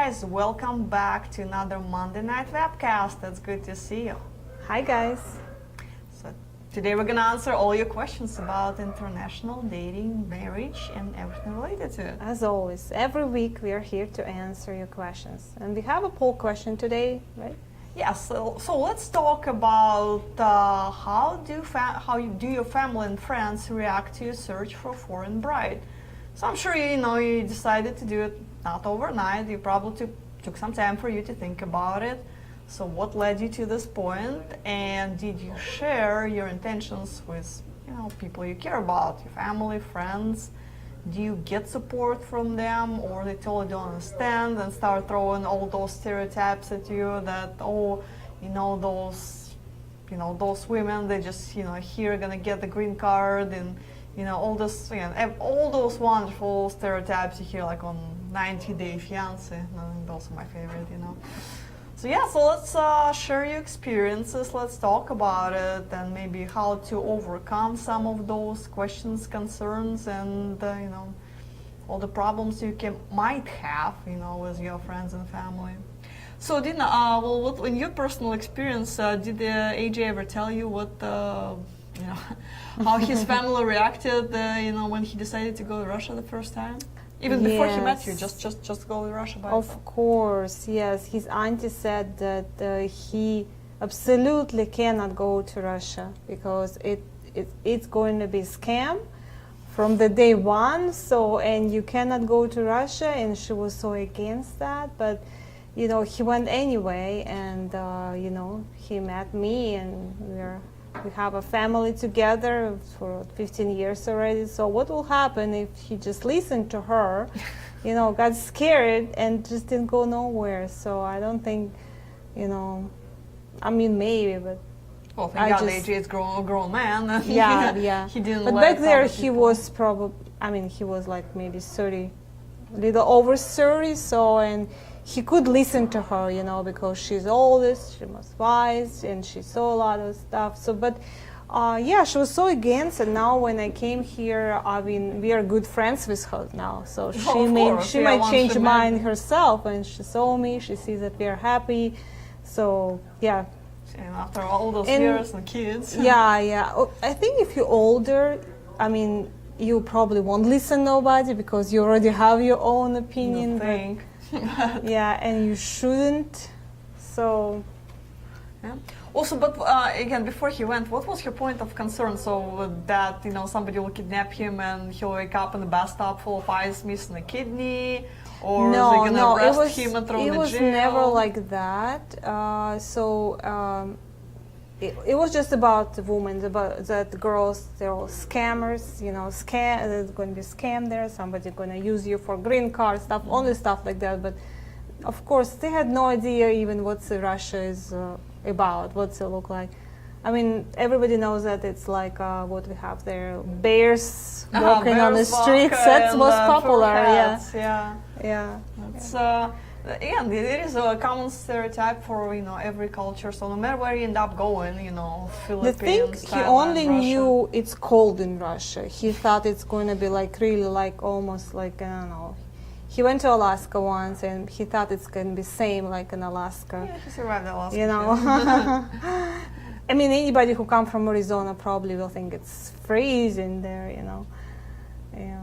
guys, welcome back to another Monday night webcast. It's good to see you. Hi guys. So today we're gonna answer all your questions about international dating, marriage, and everything related to it. As always, every week we are here to answer your questions. And we have a poll question today, right? Yes, so let's talk about how do your family and friends react to your search for a foreign bride. So I'm sure you decided to do it not overnight. You probably took some time for you to think about it. So what led you to this point, and did you share your intentions with people you care about, your family, friends? Do you get support from them, or they totally don't understand and start throwing all those stereotypes at you that those women, they just here gonna get the green card, and all this, all those wonderful stereotypes you hear like on 90 Day Fiancé. Those are my favorite, So yeah, so let's share your experiences. Let's talk about it, and maybe how to overcome some of those questions, concerns, and all the problems you might have, with your friends and family. So Dina, what in your personal experience, did AJ ever tell you what how his family reacted, when he decided to go to Russia the first time? Even before he met you, just go to Russia by himself. Of course, yes. His auntie said that he absolutely cannot go to Russia because it's going to be a scam from the day one. So, and you cannot go to Russia, and she was so against that. But he went anyway, and he met me, and we have a family together for 15 years already. So what will happen if he just listened to her, got scared and just didn't go nowhere? So I don't think, maybe, but well, thank God AJ is grown man. And yeah. He didn't. But back there he was probably, he was like maybe 30, little over 30. So, and he could listen to her, because she's oldest, she was wise, and she saw a lot of stuff. So, but she was so against. And now when I came here, we are good friends with her now. So she might change mind herself, and she saw me. She sees that we are happy. So yeah. And after all those years and kids. Yeah. I think if you're older, you probably won't listen to nobody because you already have your own opinion. Yeah, and you shouldn't. So, yeah. Also, but again, before he went, what was your point of concern? So that somebody will kidnap him and he'll wake up in the bus stop full of ice, missing a kidney, or is he gonna arrest him and throw him in jail? It was never like that. It was just about the women, about that girls, they're all scammers, there's going to be a scam there, somebody going to use you for green card stuff, only stuff like that. But of course, they had no idea even what Russia is about, what's it look like. Everybody knows that it's like what we have there, bears walking on the streets. That's most popular. Yeah. Again, it is a common stereotype for every culture. So no matter where you end up going, Philippines, the thing, he only knew it's cold in Russia. He thought it's going to be almost like, I don't know. He went to Alaska once, and he thought it's going to be same like in Alaska. Yeah, he survived Alaska. Anybody who comes from Arizona probably will think it's freezing there. Yeah.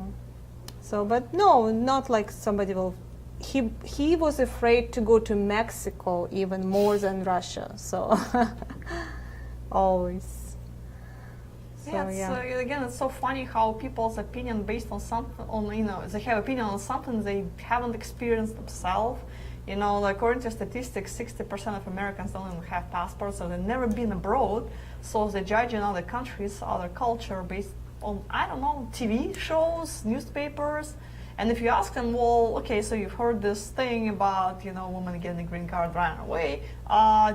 So, but no, not like somebody will. He was afraid to go to Mexico even more than Russia. So always. So, again, it's so funny how people's opinion based on something, they have opinion on something they haven't experienced themselves. According to statistics, 60% of Americans don't even have passports, so they've never been abroad. So they judge in other countries, other culture based on, TV shows, newspapers. And if you ask them, well, okay, so you've heard this thing about, women getting a green card running away.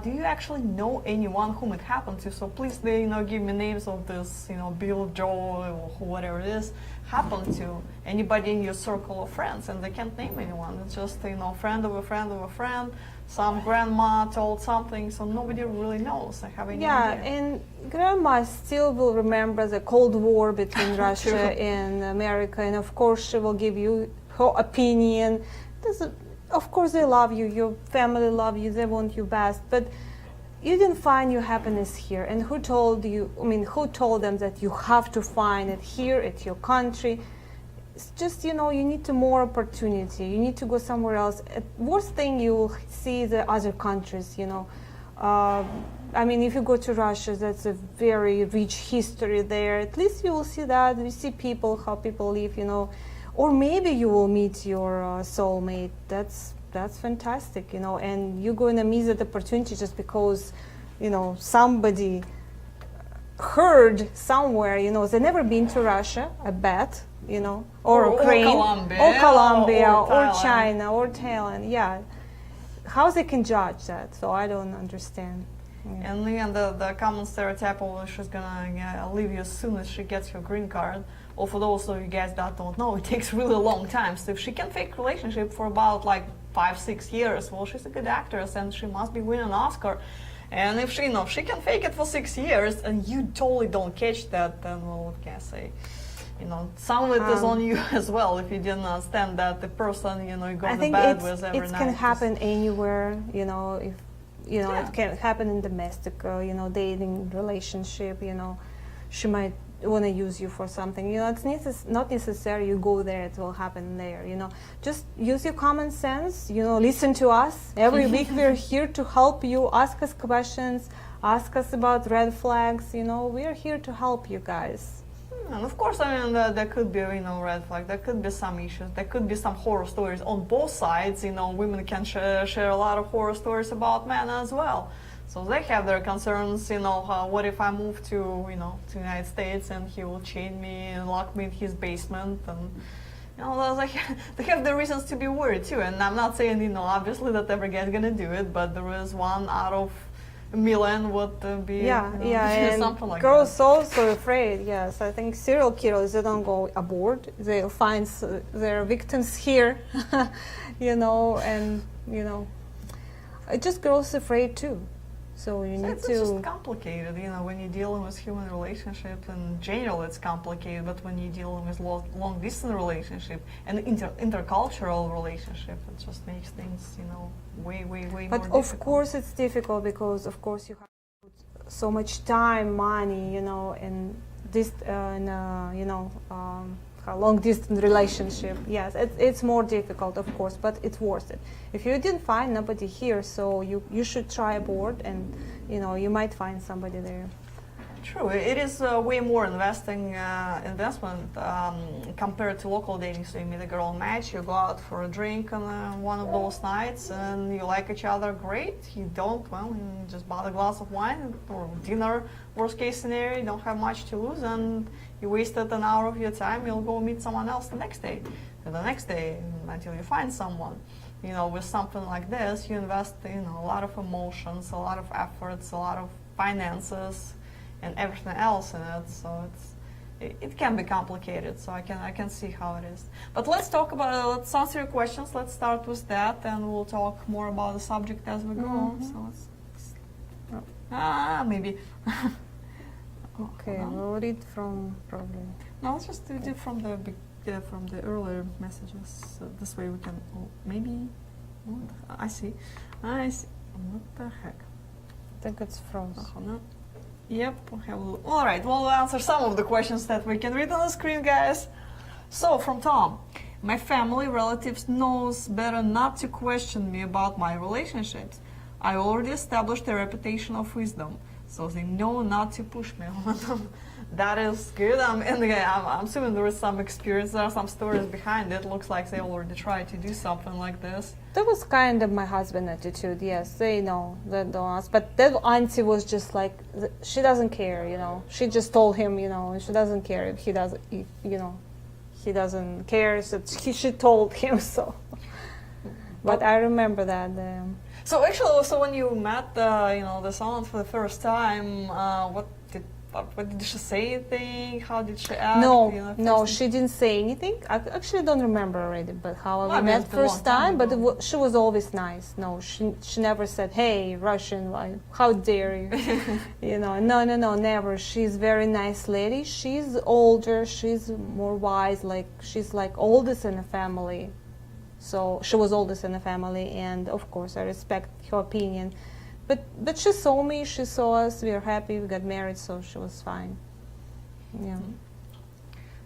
Do you actually know anyone whom it happened to? So please, give me names of this, Bill, Joe, or whatever it is, happened to anybody in your circle of friends. And they can't name anyone. It's just, friend of a friend of a friend. Some grandma told something, so nobody really knows. I have any idea. And grandma still will remember the Cold War between Russia and America, and of course she will give you her opinion. of course they love you, your family love you, they want you best, but you didn't find your happiness here. And who told you, I mean, who told them that you have to find it here at your country? It's just, you know, you need to more opportunity, you need to go somewhere else. Worst thing you will see the other countries, you know. I mean, if you go to Russia, that's a very rich history there. At least you will see that, you see people, how people live, you know. Or maybe you will meet your soulmate. That's fantastic, you know. And you're going to miss that opportunity just because, you know, somebody heard somewhere, you know, they've never been to Russia, I bet, you know, or Ukraine, or Colombia, or China, or Thailand. Yeah, how they can judge that? So I don't understand. Yeah. And again, the common stereotype of she's gonna leave you as soon as she gets her green card. Or for those of you guys that don't know, it takes really a long time. So if she can fake relationship for about like 5-6 years, well, she's a good actress and she must be winning an Oscar. And if she, you know, if she can fake it for 6 years and you totally don't catch that, then well, what can I say? You know, some of it is on you as well if you didn't understand that the person, you know, you go to bed with every night. It can happen anywhere, you know, if, you know, Yeah. it can happen in domestic, you know, dating relationship, you know, she might want to use you for something, you know, it's not necessary you go there, it will happen there, you know. Just use your common sense, you know, listen to us. Every week we're here to help you, ask us questions, ask us about red flags, you know, we're here to help you guys. And of course, I mean, there could be, you know, red flag, there could be some issues, there could be some horror stories on both sides, you know, women can share a lot of horror stories about men as well. So they have their concerns, you know, what if I move to, you know, to the United States and he will chain me and lock me in his basement, and, you know, they have their reasons to be worried too. And I'm not saying, you know, obviously that every guy's gonna do it, but there is one out of a million would be, Yeah, you know, yeah, and something like girls that. also afraid, yes. I think serial killers, they don't go abroad, they'll find their victims here, you know, and, you know, just girls afraid too. So you need It's to... just complicated, you know, when you're dealing with human relationships. In general, it's complicated, but when you're dealing with long-distance relationship and intercultural relationship, it just makes things, you know, way more difficult. But of course it's difficult because, of course, you have to put so much time, money, you know, in this, you know, a long-distance relationship. Yes, it's more difficult, of course, but it's worth it. If you didn't find nobody here, so you should try abroad, and you know you might find somebody there. True, it is way more investment compared to local dating. So you meet a girl match, you go out for a drink on one of those nights, and you like each other, great. You don't, well, you just buy a glass of wine or dinner. Worst case scenario, you don't have much to lose, and you wasted an hour of your time. You'll go meet someone else the next day, and the next day until you find someone. You know, with something like this, you invest, you know, a lot of emotions, a lot of efforts, a lot of finances, and everything else in it. So it can be complicated. So I can see how it is. But let's talk about let's answer your questions. Let's start with that, and we'll talk more about the subject as we go. Mm-hmm. So maybe. Okay, we'll read from probably. No, let's just do it from the earlier messages. So this way we can maybe. I see. What the heck? I think it's frozen. No. Yep. All right. Well, we'll answer some of the questions that we can read on the screen, guys. So from Tom, my family relatives knows better not to question me about my relationships. I already established a reputation of wisdom, so they know not to push me on them. That is good. And again, I'm assuming there is some experience, there are some stories behind it. Looks like they already tried to do something like this. That was kind of my husband's attitude, yes. They know that don't ask. But that auntie was just like, she doesn't care, you know. She just told him, you know, and she doesn't care if he doesn't, you know, he doesn't care. So she told him so. But I remember that. So actually, so when you met, you know, the aunt for the first time, what did she say anything? How did she act? No, you know, no, she didn't say anything. I actually don't remember already, but how we met it's been a first long time time. But ago. she was always nice. No, she never said, "Hey, Russian, how dare you?" You know, no, never. She's very nice lady. She's older. She's more wise. Like she's like oldest in the family, So she was oldest in the family, and of course I respect her opinion. But she saw me, she saw us, we were happy, we got married, so she was fine. Yeah.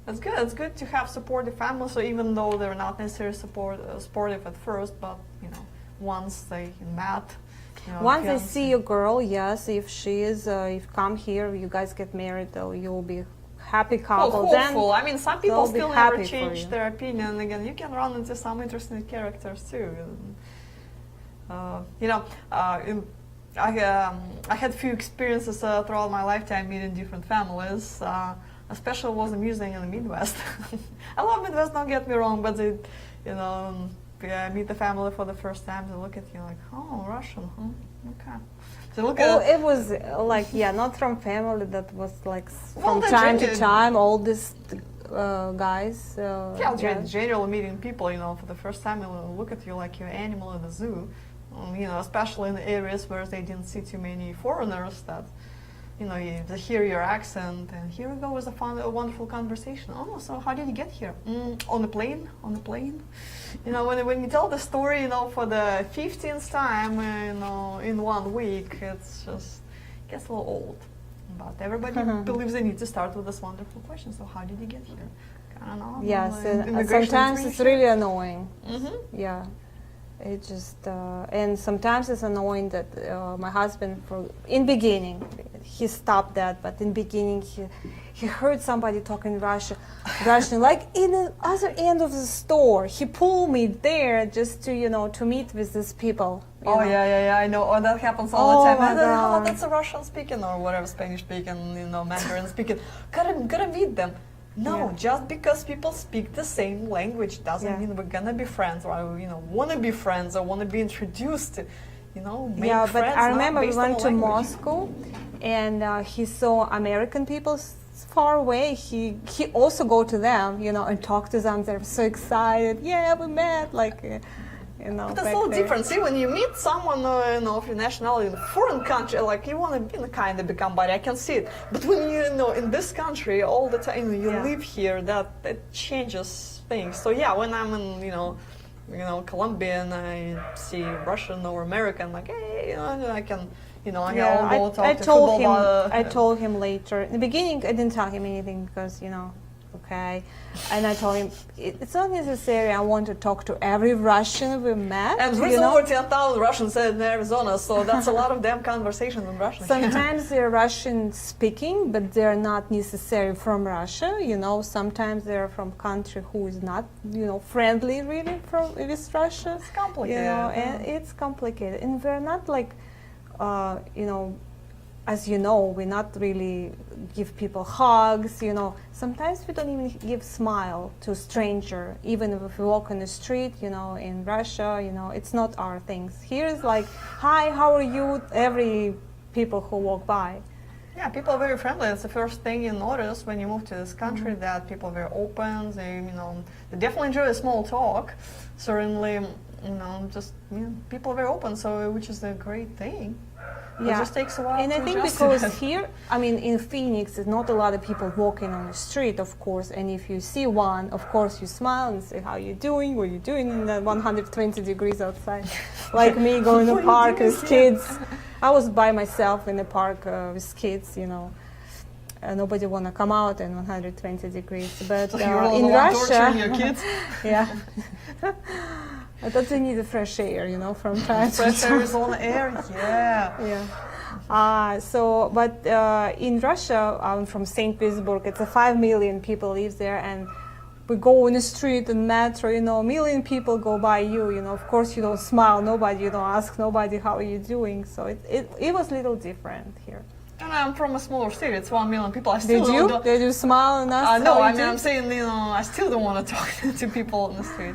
That's good. It's good to have supportive families. So even though they're not necessarily supportive at first, but once they met, once they see a girl, yes, if she is, if come here, you guys get married, though, you'll be happy couple. Well, hopeful. I mean, some people they'll still be never happy for change you. their opinion. Again, you can run into some interesting characters too. I had few experiences throughout my lifetime meeting different families. Especially was amusing in the Midwest. I love Midwest, don't get me wrong, but they, meet the family for the first time, they look at you like, oh, Russian, huh? Okay. So look at it was like, yeah, not from family, that was like from Well, time to time, all these guys. Generally meeting people, for the first time, they'll look at you like you're an animal in the zoo. Especially in the areas where they didn't see too many foreigners that, they hear your accent, and here we go with a wonderful conversation. Oh, so how did you get here? On the plane. When you tell the story, for the 15th time, in 1 week, it's just gets a little old. But everybody believes they need to start with this wonderful question. So how did you get here? I don't know. Yes, and Immigration sometimes it's really annoying. Mm-hmm. Yeah. It just and sometimes it's annoying that my husband, in beginning, he stopped that, but in beginning he heard somebody talking Russian, like in the other end of the store. He pulled me there just to to meet with these people. Yeah, I know. Oh, that happens all the time. My God. That's a Russian speaking or whatever, Spanish speaking, Mandarin speaking. Gotta meet them. No, just because people speak the same language doesn't mean we're gonna be friends, or wanna be friends, or wanna be introduced to, make but friends. I remember we based on went the to language. Moscow, and he saw American people far away. He also go to them, and talk to them. They're so excited. Yeah, we met, like. But that's a little different. See, when you meet someone of your nationality in a foreign country, like you want to kind of become buddy, I can see it. But when in this country all the time, you live here, that changes things. So yeah, when I'm in Colombia and I see Russian or American, like hey, I can. I'll go talk to football. I told him later. In the beginning, I didn't tell him anything because okay. And I told him, it's not necessary I want to talk to every Russian we met. And there's over 10,000 Russians in Arizona, so that's a lot of damn conversations in Russian. Sometimes they're Russian speaking, but they're not necessarily from Russia, Sometimes they're from country who is not, friendly really with Russia. It's complicated. And it's complicated. And we're not like, as we not really give people hugs, Sometimes we don't even give smile to a stranger, even if we walk on the street, in Russia, it's not our things. Here is like, hi, how are you? Every people who walk by. Yeah, people are very friendly. It's the first thing you notice when you move to this country, that people are very open. They, they definitely enjoy a small talk. Certainly, people are very open, so which is a great thing. Yeah. It just takes a while and to I think adjust because to that. here, in Phoenix, there's not a lot of people walking on the street, of course. And if you see one, of course, you smile and say, how you doing? What are you doing in the 120 degrees outside? Like me going to the park with kids. I was by myself in the park with kids, nobody want to come out in 120 degrees. But So you're in the one Russia, torturing your kids? yeah. I thought they need the fresh air, from time to Fresh time. Arizona air, yeah. But in Russia, I'm from St. Petersburg. It's 5 million people live there, and we go in the street and metro. A million people go by you. Of course, you don't smile. Nobody, you don't ask nobody how are you doing. So it was a little different here. And I'm from a smaller city. It's 1 million people. I still don't. Did you smile and ask? No, how you I'm saying, I still don't want to talk to people in the street.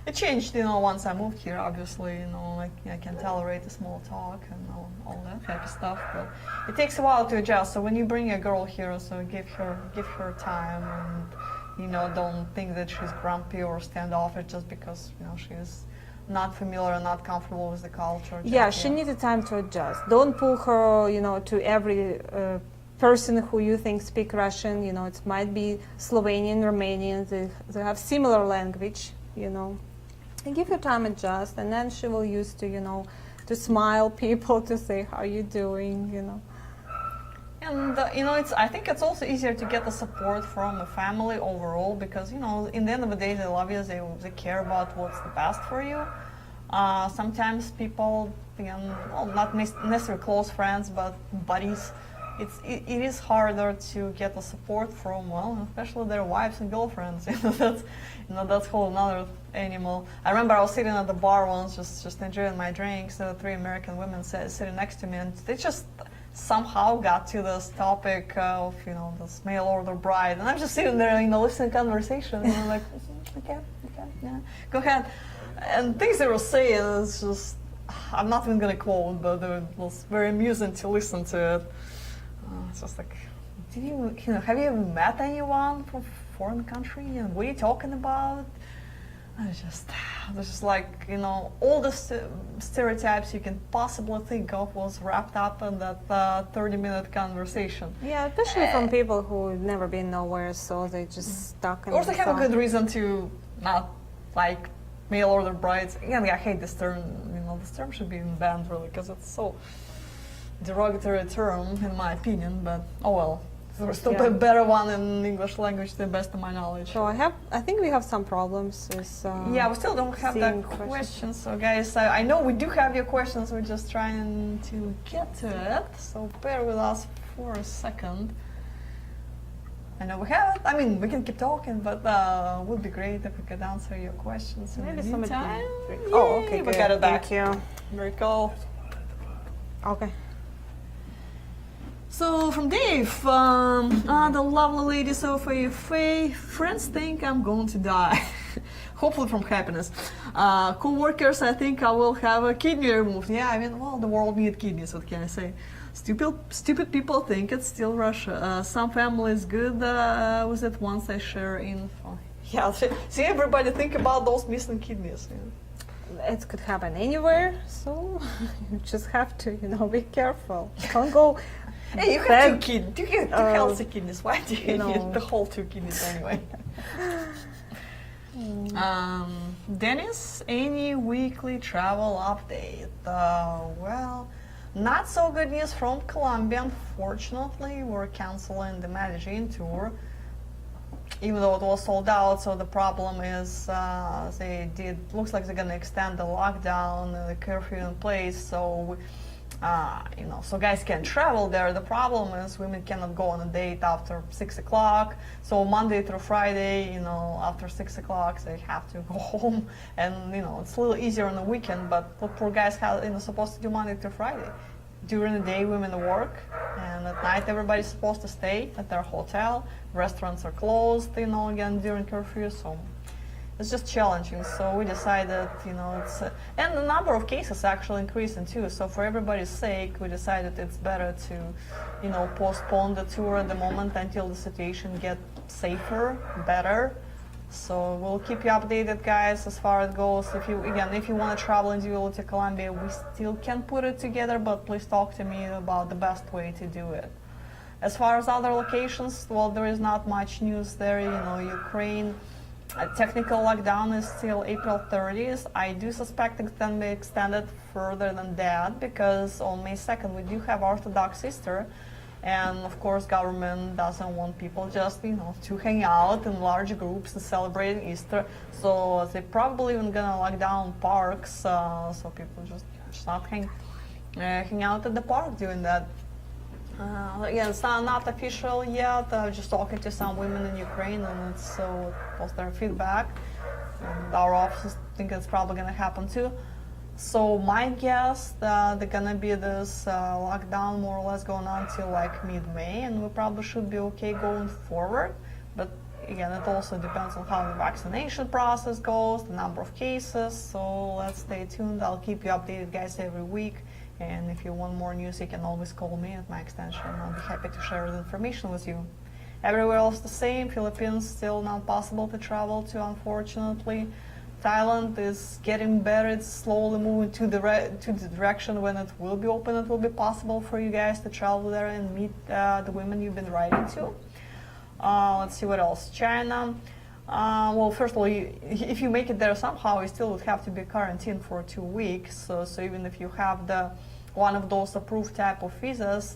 It changed, once I moved here, obviously, like I can tolerate the small talk and all that type of stuff, but it takes a while to adjust. So when you bring a girl here, so give her time, and don't think that she's grumpy or standoffish just because she's not familiar and not comfortable with the culture. Yeah, she needed time to adjust. Don't pull her, to every person who you think speak Russian. It might be Slovenian, Romanian. They have similar language. And give her time adjust, and then she will used to, to smile people, to say how you doing. And I think it's also easier to get the support from the family overall because in the end of the day they love you, they care about what's the best for you. Sometimes people, not necessarily close friends, but buddies, it is harder to get the support from, especially their wives and girlfriends. That's whole another animal. I remember I was sitting at the bar once, just enjoying my drinks. There were 3 American women sitting next to me, and they just somehow got to this topic of this mail order bride, and I'm just sitting there, listening to conversation, and I'm like, okay, yeah, go ahead. And things they were saying, it's just, I'm not even gonna quote, but it was very amusing to listen to it. It's just like, have you ever met anyone from a foreign country, and what are you talking about? It's just like, all the stereotypes you can possibly think of was wrapped up in that 30-minute conversation. Yeah, especially from people who've never been nowhere, so they just stuck in Or they have a the good reason to not like mail order brides. Again, I hate this term. This term should be banned, really, because it's so derogatory term, in my opinion, but oh well. There's still a better one in English language, to the best of my knowledge. So I think we have some problems with yeah, we still don't have that questions. So guys, I know we do have your questions, we're just trying to get to it, so bear with us for a second. I know we have it. I mean, we can keep talking, but it would be great if we could answer your questions in the meantime. Oh, okay, we got it back. Thank you. Very cool. Okay. So from Dave, the lovely lady Sophie Faye, friends think I'm going to die. Hopefully from happiness. Co-workers, I think I will have a kidney removed. Yeah, I mean, the world needs kidneys, what can I say? Stupid people think it's still Russia. Some families good with it once I share info. Yeah, see, everybody think about those missing kidneys. Yeah. It could happen anywhere, so you just have to, be careful. Don't go. Hey, you have two healthy kidneys. Why do you need the whole 2 kidneys anyway? Dennis, any weekly travel update? Well, not so good news from Colombia, unfortunately. We're canceling the Medellin tour, even though it was sold out. So the problem is looks like they're gonna extend the lockdown, the curfew in place. So so guys can travel there. The problem is women cannot go on a date after 6 o'clock. So Monday through Friday, after 6 o'clock, they have to go home. And, it's a little easier on the weekend, but what poor guys have, supposed to do Monday through Friday. During the day, women work, and at night, everybody's supposed to stay at their hotel. Restaurants are closed, again, during curfew, so it's just challenging. So we decided, and the number of cases actually increasing too. So for everybody's sake, we decided it's better to, postpone the tour at the moment until the situation gets safer, better. So we'll keep you updated, guys, as far as it goes. If you want to travel individually to Colombia, we still can put it together, but please talk to me about the best way to do it. As far as other locations, well, there is not much news there. Ukraine. A technical lockdown is still April 30th. I do suspect it can be extended further than that because on May 2nd we do have Orthodox Easter, and of course government doesn't want people just to hang out in large groups and celebrate Easter. So they're probably even gonna lock down parks, so people just not hang out at the park doing that. Again, it's not official yet. Just talking to some women in Ukraine, and it's was their feedback. And our offices think it's probably going to happen too. So my guess that they're going to be this lockdown more or less going on till like mid-May, and we probably should be okay going forward. But again, it also depends on how the vaccination process goes, the number of cases. So let's stay tuned. I'll keep you updated, guys, every week. And if you want more news, you can always call me at my extension. I'll be happy to share the information with you. Everywhere else the same. Philippines still not possible to travel to, unfortunately. Thailand is getting better. It's slowly moving to the direction when it will be open. It will be possible for you guys to travel there and meet the women you've been writing to. Let's see what else. China. Well, first of all, if you make it there somehow, you still would have to be quarantined for 2 weeks. So even if you have one of those approved type of visas,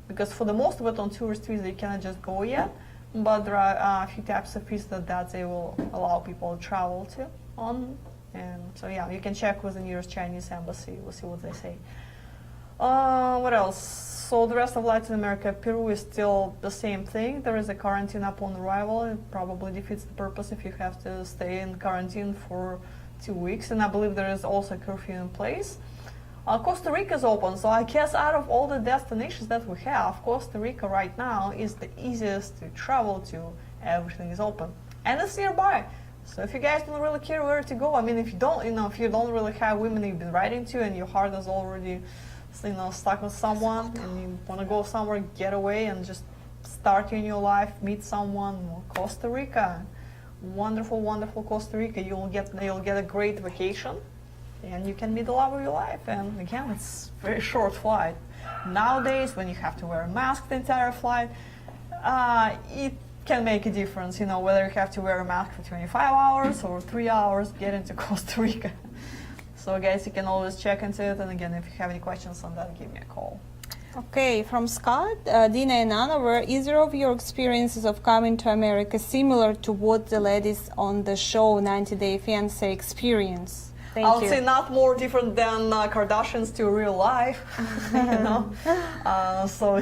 because for the most of it on tourist visa you cannot just go yet, but there are a few types of visas that they will allow people to travel to on. And so yeah, you can check with the nearest Chinese embassy. We'll see what they say. What else? So the rest of Latin America, Peru is still the same thing. There is a quarantine upon arrival. It probably defeats the purpose if you have to stay in quarantine for 2 weeks. And I believe there is also a curfew in place. Costa Rica is open, so I guess out of all the destinations that we have, Costa Rica right now is the easiest to travel to. Everything is open, and it's nearby. So if you guys don't really care where to go, I mean, if you don't, if you don't really have women you've been writing to, and your heart is already, stuck with someone, and you want to go somewhere, get away, and just start your new life, meet someone, Costa Rica, wonderful, wonderful Costa Rica. You'll get a great vacation. And you can meet the love of your life. And again, it's a very short flight. Nowadays, when you have to wear a mask the entire flight, it can make a difference, whether you have to wear a mask for 25 hours or 3 hours, get into Costa Rica. So guys, you can always check into it. And again, if you have any questions on that, give me a call. Okay, from Scott, Dina and Anna, were either of your experiences of coming to America similar to what the ladies on the show 90 Day Fiancé experience? I would say not more different than Kardashians to real life, so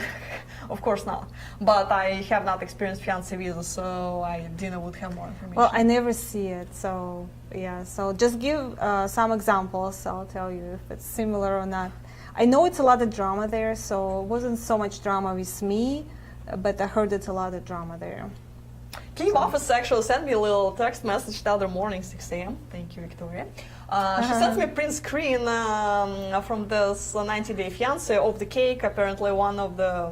of course not. But I have not experienced fiancé visa, so Dina would have more information. Well, I never see it, so yeah. So just give some examples. I'll tell you if it's similar or not. I know it's a lot of drama there, so it wasn't so much drama with me, but I heard it's a lot of drama there. Kyiv office actually sent me a little text message the other morning, 6 a.m. Thank you, Victoria. She sent me a print screen from this 90 Day Fiancé of the cake. Apparently one of the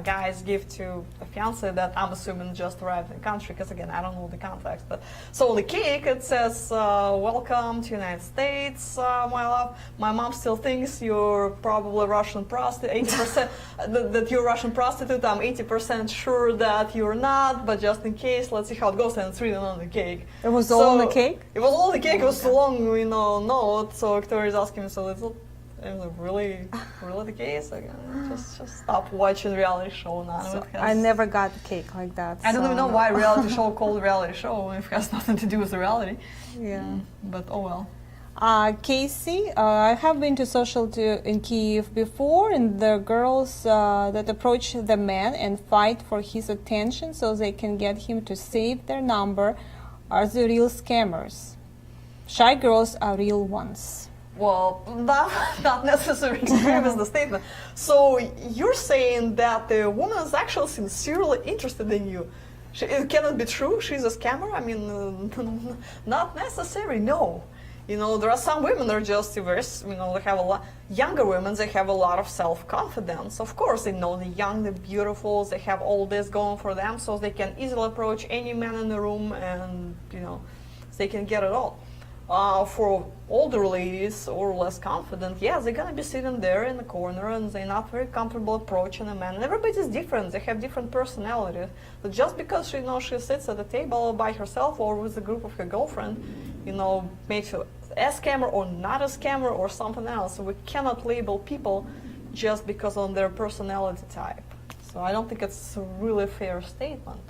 guys give to a fiancé that I'm assuming just arrived in the country, because again, I don't know the context. But so the cake, it says, welcome to United States, my love. My mom still thinks you're probably Russian prostitute, 80% that you're Russian prostitute. I'm 80% sure that you're not, but just in case, let's see how it goes. And it's written on the cake. It was all on the cake? It was all on the cake. It was so long, note. So Victoria is asking me, so is it really the case? Just stop watching reality show now. So I never got a cake like that. I don't even know why reality show called reality show if it has nothing to do with the reality. Yeah. But oh well. Casey, I have been to in Kyiv before, and the girls that approach the man and fight for his attention so they can get him to save their number are the real scammers. Shy girls are real ones. Well, not necessarily extreme is the statement. So you're saying that the woman is actually sincerely interested in you. It cannot be true? She's a scammer? I mean, not necessarily, no. There are some women that are just very, they have a lot, younger women, they have a lot of self-confidence. Of course, they know the young, the beautiful, they have all this going for them, so they can easily approach any man in the room and, they can get it all. For older ladies or less confident, yeah, they're gonna be sitting there in the corner and they're not very comfortable approaching a man. And everybody's different, they have different personalities. But just because she sits at the table by herself or with a group of her girlfriend, makes her a scammer or not a scammer or something else. So we cannot label people just because of their personality type. So I don't think it's a really fair statement.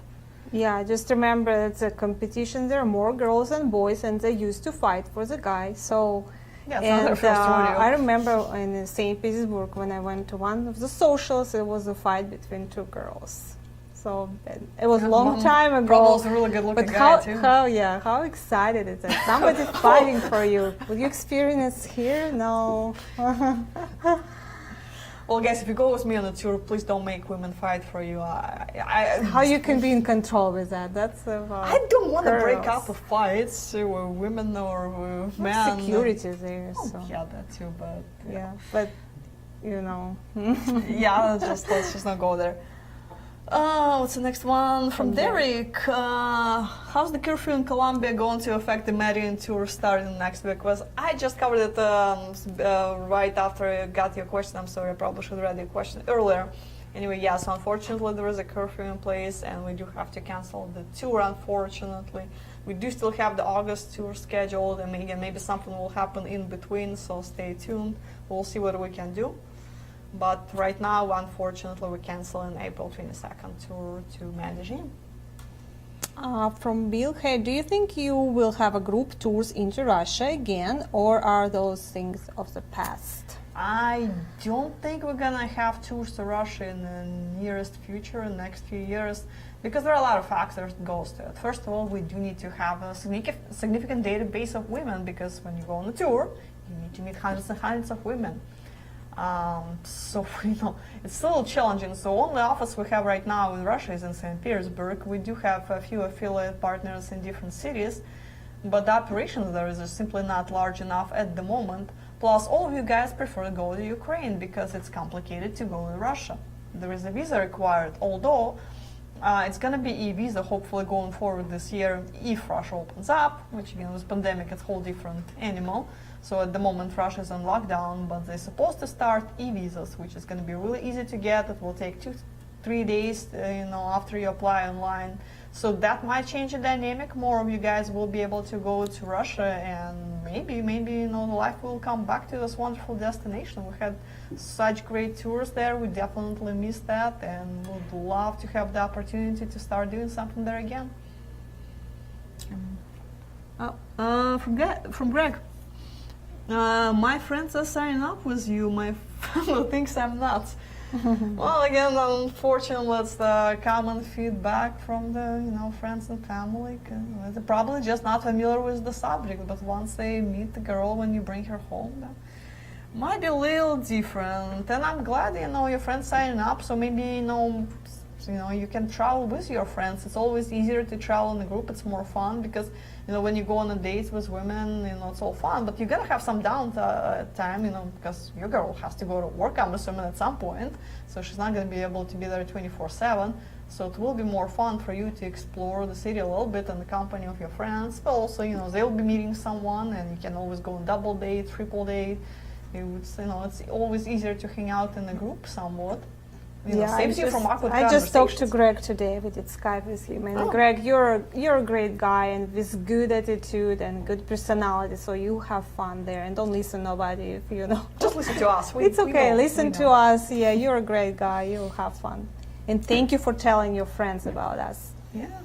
Yeah, just remember it's a competition. There are more girls than boys, and they used to fight for the guy. So, yeah, and I remember in St. Petersburg when I went to one of the socials, it was a fight between two girls. So it was a long time ago. Probably was a really good-looking guy too. How excited is that somebody's fighting for you? Would you experience here? No. Well, guys, if you go with me on a tour, please don't make women fight for you. How you can be in control with that? That's about I don't want to girls. break up fights with women or with men. Security there. Oh, so. yeah, that too, but... Yeah, but, yeah, let's just not go there. What's the next one? From Derek. How's the curfew in Colombia going to affect the Medellin tour starting next week? Because I just covered it right after I got your question. I'm sorry, I probably should have read your question earlier. Anyway, yes, unfortunately there is a curfew in place and we do have to cancel the tour, unfortunately. We do still have the August tour scheduled, and maybe something will happen in between, so stay tuned. We'll see what we can do. But right now, unfortunately, we're canceling April 22nd tour to Medellin. From Bill, hey, do you think you will have a group tours into Russia again, or are those things of the past? I don't think we're gonna have tours to Russia in the nearest future, in the next few years, because there are a lot of factors that goes to it. First of all, we do need to have a significant database of women, because when you go on a tour, you need to meet hundreds and hundreds of women. So it's still challenging. So only office we have right now in Russia is in St. Petersburg. We do have a few affiliate partners in different cities, but the operations there is simply not large enough at the moment. Plus, all of you guys prefer to go to Ukraine because it's complicated to go to Russia. There is a visa required, although it's going to be e-visa hopefully going forward this year if Russia opens up, which again with pandemic it's a whole different animal. So at the moment Russia is on lockdown, but they're supposed to start e-visas, which is going to be really easy to get. It will take 2-3 days, after you apply online. So that might change the dynamic. More of you guys will be able to go to Russia, and maybe the life will come back to this wonderful destination. We had such great tours there. We definitely missed that, and would love to have the opportunity to start doing something there again. From Greg. My friends are signing up with you. My family thinks I'm nuts. Well, again, unfortunately, that's the common feedback from the friends and family. They're probably just not familiar with the subject, but once they meet the girl when you bring her home, that might be a little different. And I'm glad your friends signing up, so maybe you can travel with your friends. It's always easier to travel in a group. It's more fun because when you go on a date with women, it's all fun. But you gotta have some downtime, because your girl has to go to work, I'm assuming, at some point. So she's not gonna be able to be there 24/7. So it will be more fun for you to explore the city a little bit in the company of your friends. But also, they'll be meeting someone, and you can always go on double date, triple date. It's always easier to hang out in a group somewhat. Saves you from awkward I just talked to conversations. Greg today. We did Skype with him, and Oh. Greg, you're a great guy and with good attitude and good personality. So you have fun there, and don't listen to nobody if Just listen to us. It's okay. We Listen to know. us. Yeah, you're a great guy. You'll have fun, and thank you for telling your friends about us. Yeah.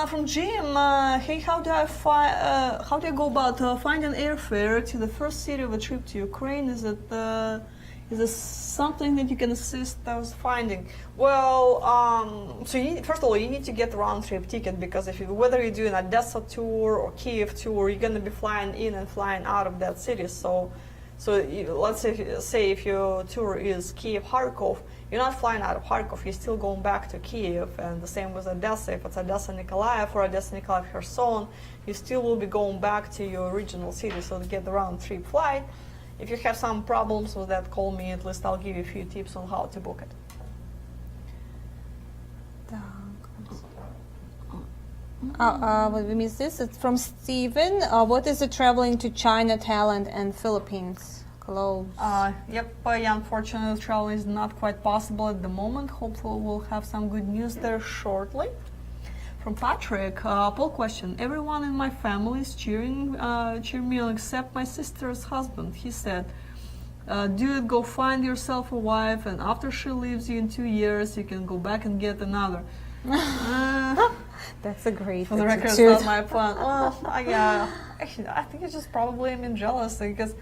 From Jim, hey, how do I go about finding airfare to the first city of a trip to Ukraine? Is this something that you can assist us finding? Well, so first of all, you need to get the round-trip ticket, because whether you do an Odessa tour or Kyiv tour, you're going to be flying in and flying out of that city. So let's say if your tour is Kyiv-Kharkov, you're not flying out of Kharkov, you're still going back to Kyiv, and the same with Odessa. If it's Odessa-Nikolaev or Odessa-Nikolaev-Kherson, you still will be going back to your original city, so to get the round-trip flight. If you have some problems with that, call me. At least I'll give you a few tips on how to book it. What we missed this? It's from Steven. What is the traveling to China, Thailand, and Philippines? Close. Unfortunately, travel is not quite possible at the moment. Hopefully, we'll have some good news there shortly. From Patrick, poll question. Everyone in my family is cheering me on except my sister's husband. He said, dude, go find yourself a wife, and after she leaves you in 2 years, you can go back and get another. That's a great For the record, it's attitude. not my plan. Well, actually, I think it's just probably jealous, because,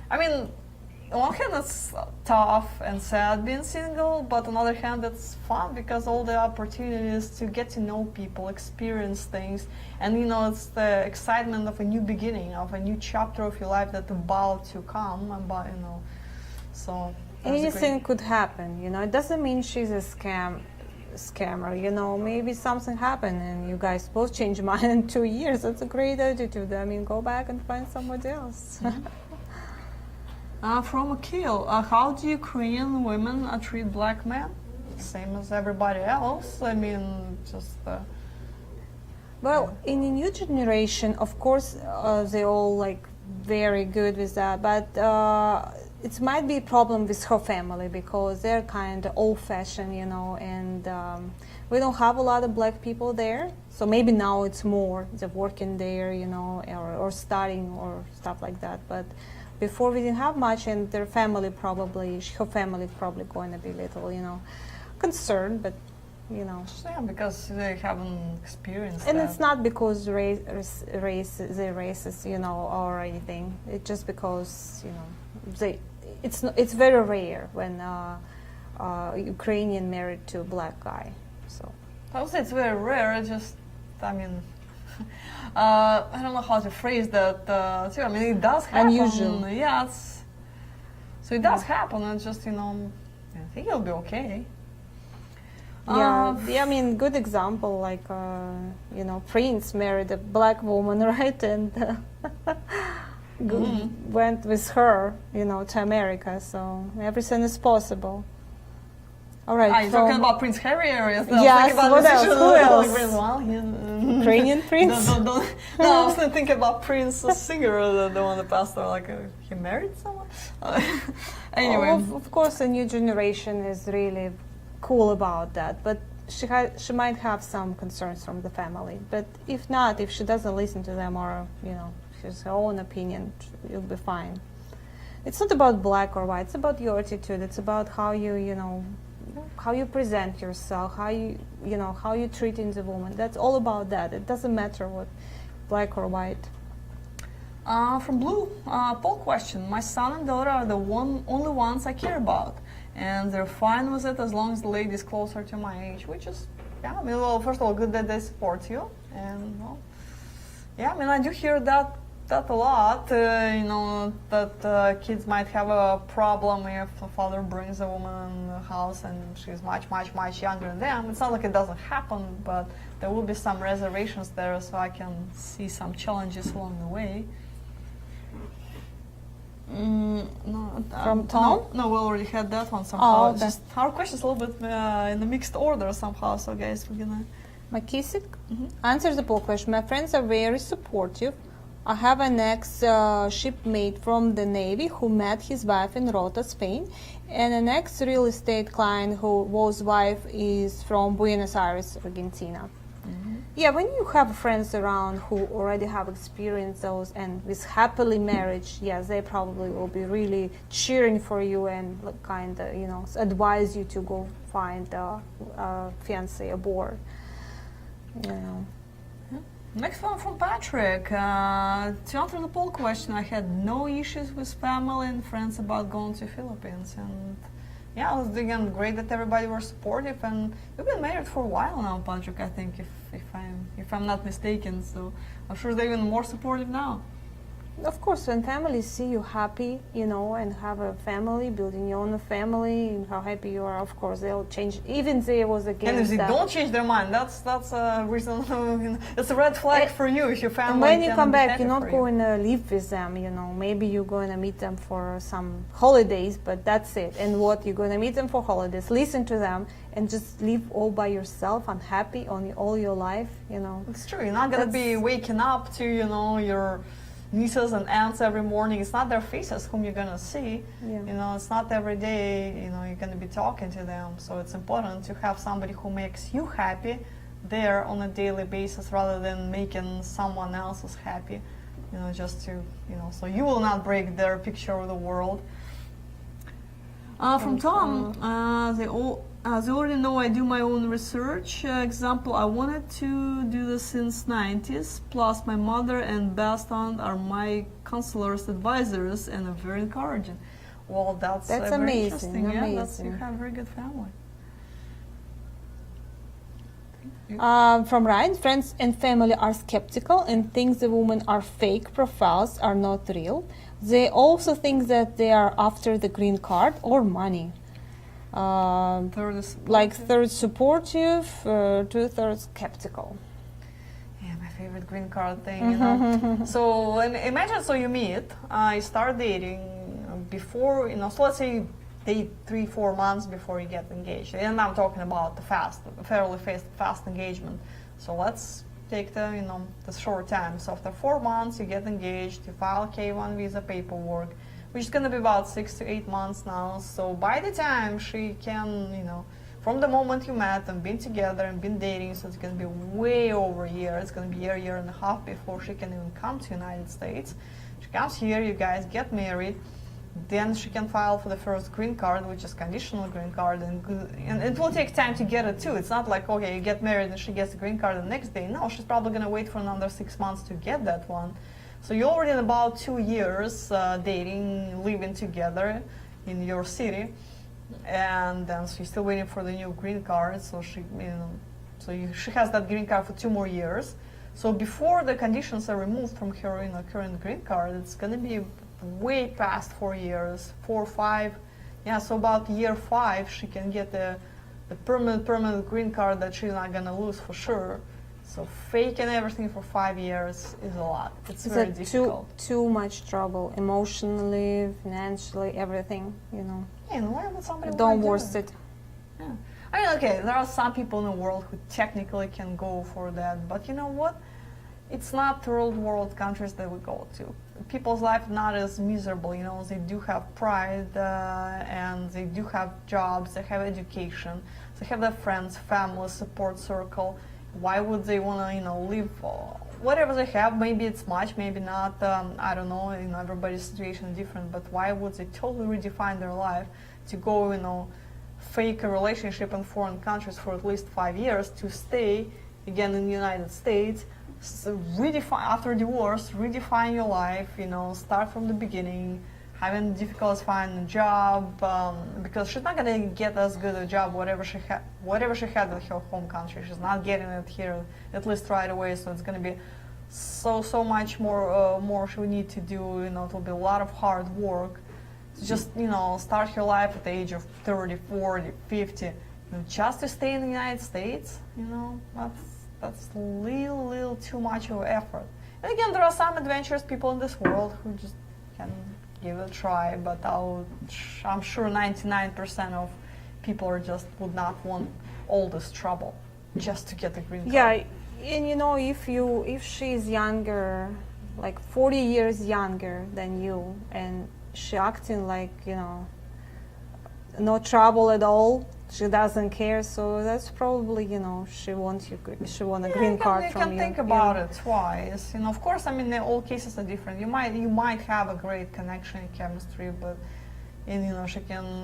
on one hand, it's tough and sad being single, but on the other hand, it's fun because all the opportunities to get to know people, experience things, and it's the excitement of a new beginning, of a new chapter of your life that's about to come. So that's Anything great. could happen. It doesn't mean she's a scammer. Maybe something happened and you guys both change your mind in 2 years. That's a great attitude. Go back and find somebody else. From Akil, how do Ukrainian women treat black men? Same as everybody else. Well, in the new generation, of course, they all very good with that. But it might be a problem with her family because they're kind of old-fashioned, you know, and we don't have a lot of black people there. So maybe now it's more, they're working there, you know, or studying or stuff like that. But before we didn't have much, and their family probably, her family probably going to be a little, you know, concerned, but, you know. Yeah, because they haven't experienced And that. it's not because they're racist, you know, or anything. It's just because, you know, it's very rare when Ukrainian married to a black guy. So I would say it's very rare. It's just, I mean, I don't know how to phrase that. Too. I mean, it does happen. Unusual. Yeah, so it does happen. It's just, you know, I think it'll be okay. yeah, I mean, good example, like, you know, Prince married a black woman, right? And went with her, you know, to America. So everything is possible. All right. You're talking about Prince Harry area? Yes, what else? Who else? Ukrainian prince? No, I was thinking about Prince, the singer, the one that passed away. Like, he married someone? Anyway. Of course, the new generation is really cool about that, but she might have some concerns from the family. But if not, if she doesn't listen to them or, you know, she has her own opinion, it'll be fine. It's not about black or white, it's about your attitude. It's about how you know, how you present yourself, how you know, how you treating the woman. That's all about that. It doesn't matter what, black or white. From Blue, poll question. My son and daughter are the only ones I care about, and they're fine with it as long as the lady is closer to my age, which is, yeah, I mean, well, first of all, good that they support you, and, well, yeah, I mean, I do hear that a lot, you know, that kids might have a problem if a father brings a woman in the house and she's much, much, much younger than them. It's not like it doesn't happen, but there will be some reservations there, so I can see some challenges along the way. From Tom? No, we already had that one somehow. Oh, okay. Just our questions a little bit in a mixed order somehow, so guys, we're gonna... McKissick answers the poll question. My friends are very supportive. I have an ex-shipmate from the Navy who met his wife in Rota, Spain, and an ex-real estate client whose wife is from Buenos Aires, Argentina. Yeah, when you have friends around who already have experienced those and with happily marriage, yes, they probably will be really cheering for you and kind of, you know, advise you to go find a fiancé aboard, you know. Next one from Patrick. To answer the poll question, I had no issues with family and friends about going to Philippines, and yeah, it was again great that everybody was supportive, and we've been married for a while now, Patrick. I think if I'm not mistaken, so I'm sure they're even more supportive now. Of course, when families see you happy, you know, and have a family, building your own family, and how happy you are, of course, they'll change. Even if they was against And if they that. don't change their mind, that's a reason. It's a red flag for you if your family. And when you can come be back, happy you're not for you. going to live with them, you know. Maybe you're going to meet them for some holidays, but that's it. And what you're going to meet them for holidays, listen to them, and just live all by yourself, unhappy all your life, you know. It's true. You're not gonna be waking up to, you know, your nieces and aunts every morning. It's not their faces whom you're gonna see. Yeah. You know, it's not every day, you know, you're gonna be talking to them. So it's important to have somebody who makes you happy there on a daily basis rather than making someone else's happy. You know, just to, you know, so you will not break their picture of the world. From Tom, they already know I do my own research. Example, I wanted to do this since 90s, plus my mother and best aunt are my counselors, advisors, and are very encouraging. Well, that's very amazing, interesting. Yeah, amazing. You have a very good family. From Ryan, friends and family are skeptical and think the women are fake profiles, are not real. They also think that they are after the green card or money. Third is Third supportive, two-thirds skeptical. Yeah, my favorite green card thing, you know. So imagine, so you meet, you start dating before, you know, so let's say date 3-4 months before you get engaged. And I'm talking about the fairly fast engagement. So let's take the, you know, the short time. So after 4 months, you get engaged, you file K1 visa paperwork. which is going to be about 6 to 8 months now. So by the time she can, from the moment you met and been together and been dating, so it's going to be way over a year. It's going to be a year and a half before she can even come to the United States. She comes here, you guys get married, then she can file for the first green card, which is conditional green card, and it will take time to get it too. It's not like, okay, you get married and she gets the green card the next day. No, she's probably going to wait for another 6 months to get that one. So you're already in about 2 years dating, living together in your city. And then she's still waiting for the new green card, so she has that green card for 2 more years. So before the conditions are removed from her current green card, it's going to be way past 4 years, 4 or 5. Yeah, so about year 5 she can get the permanent green card that she's not going to lose for sure. So faking everything for 5 years is a lot. It's very difficult. Too much trouble, emotionally, financially, everything, Yeah, and why would somebody Don't want to waste do it. Yeah. I mean, okay, there are some people in the world who technically can go for that, but you know what? It's not third world countries that we go to. People's life not as miserable, they do have pride and they do have jobs, they have education, they have their friends, family, support circle. Why would they want to, live whatever they have? Maybe it's much, maybe not. I don't know. Everybody's situation is different. But why would they totally redefine their life to go, fake a relationship in foreign countries for at least 5 years to stay again in the United States? So redefine after divorce, redefine your life. Start from the beginning. Having difficulties finding a job because she's not gonna get as good a job whatever she had in her home country. She's not getting it here at least right away. So it's gonna be so much more she will need to do. It will be a lot of hard work to just start her life at the age of 30, 40, 50, just to stay in the United States. That's a little too much of effort. And again, there are some adventurous people in this world who just can give it a try, but I'm sure 99% of people would not want all this trouble just to get the green card. Yeah, and if she's younger, like 40 years younger than you, and she acting like no trouble at all, she doesn't care, so that's probably she want a green card from you. You can think about it twice. Of course, all cases are different. You might have a great connection in chemistry, but she can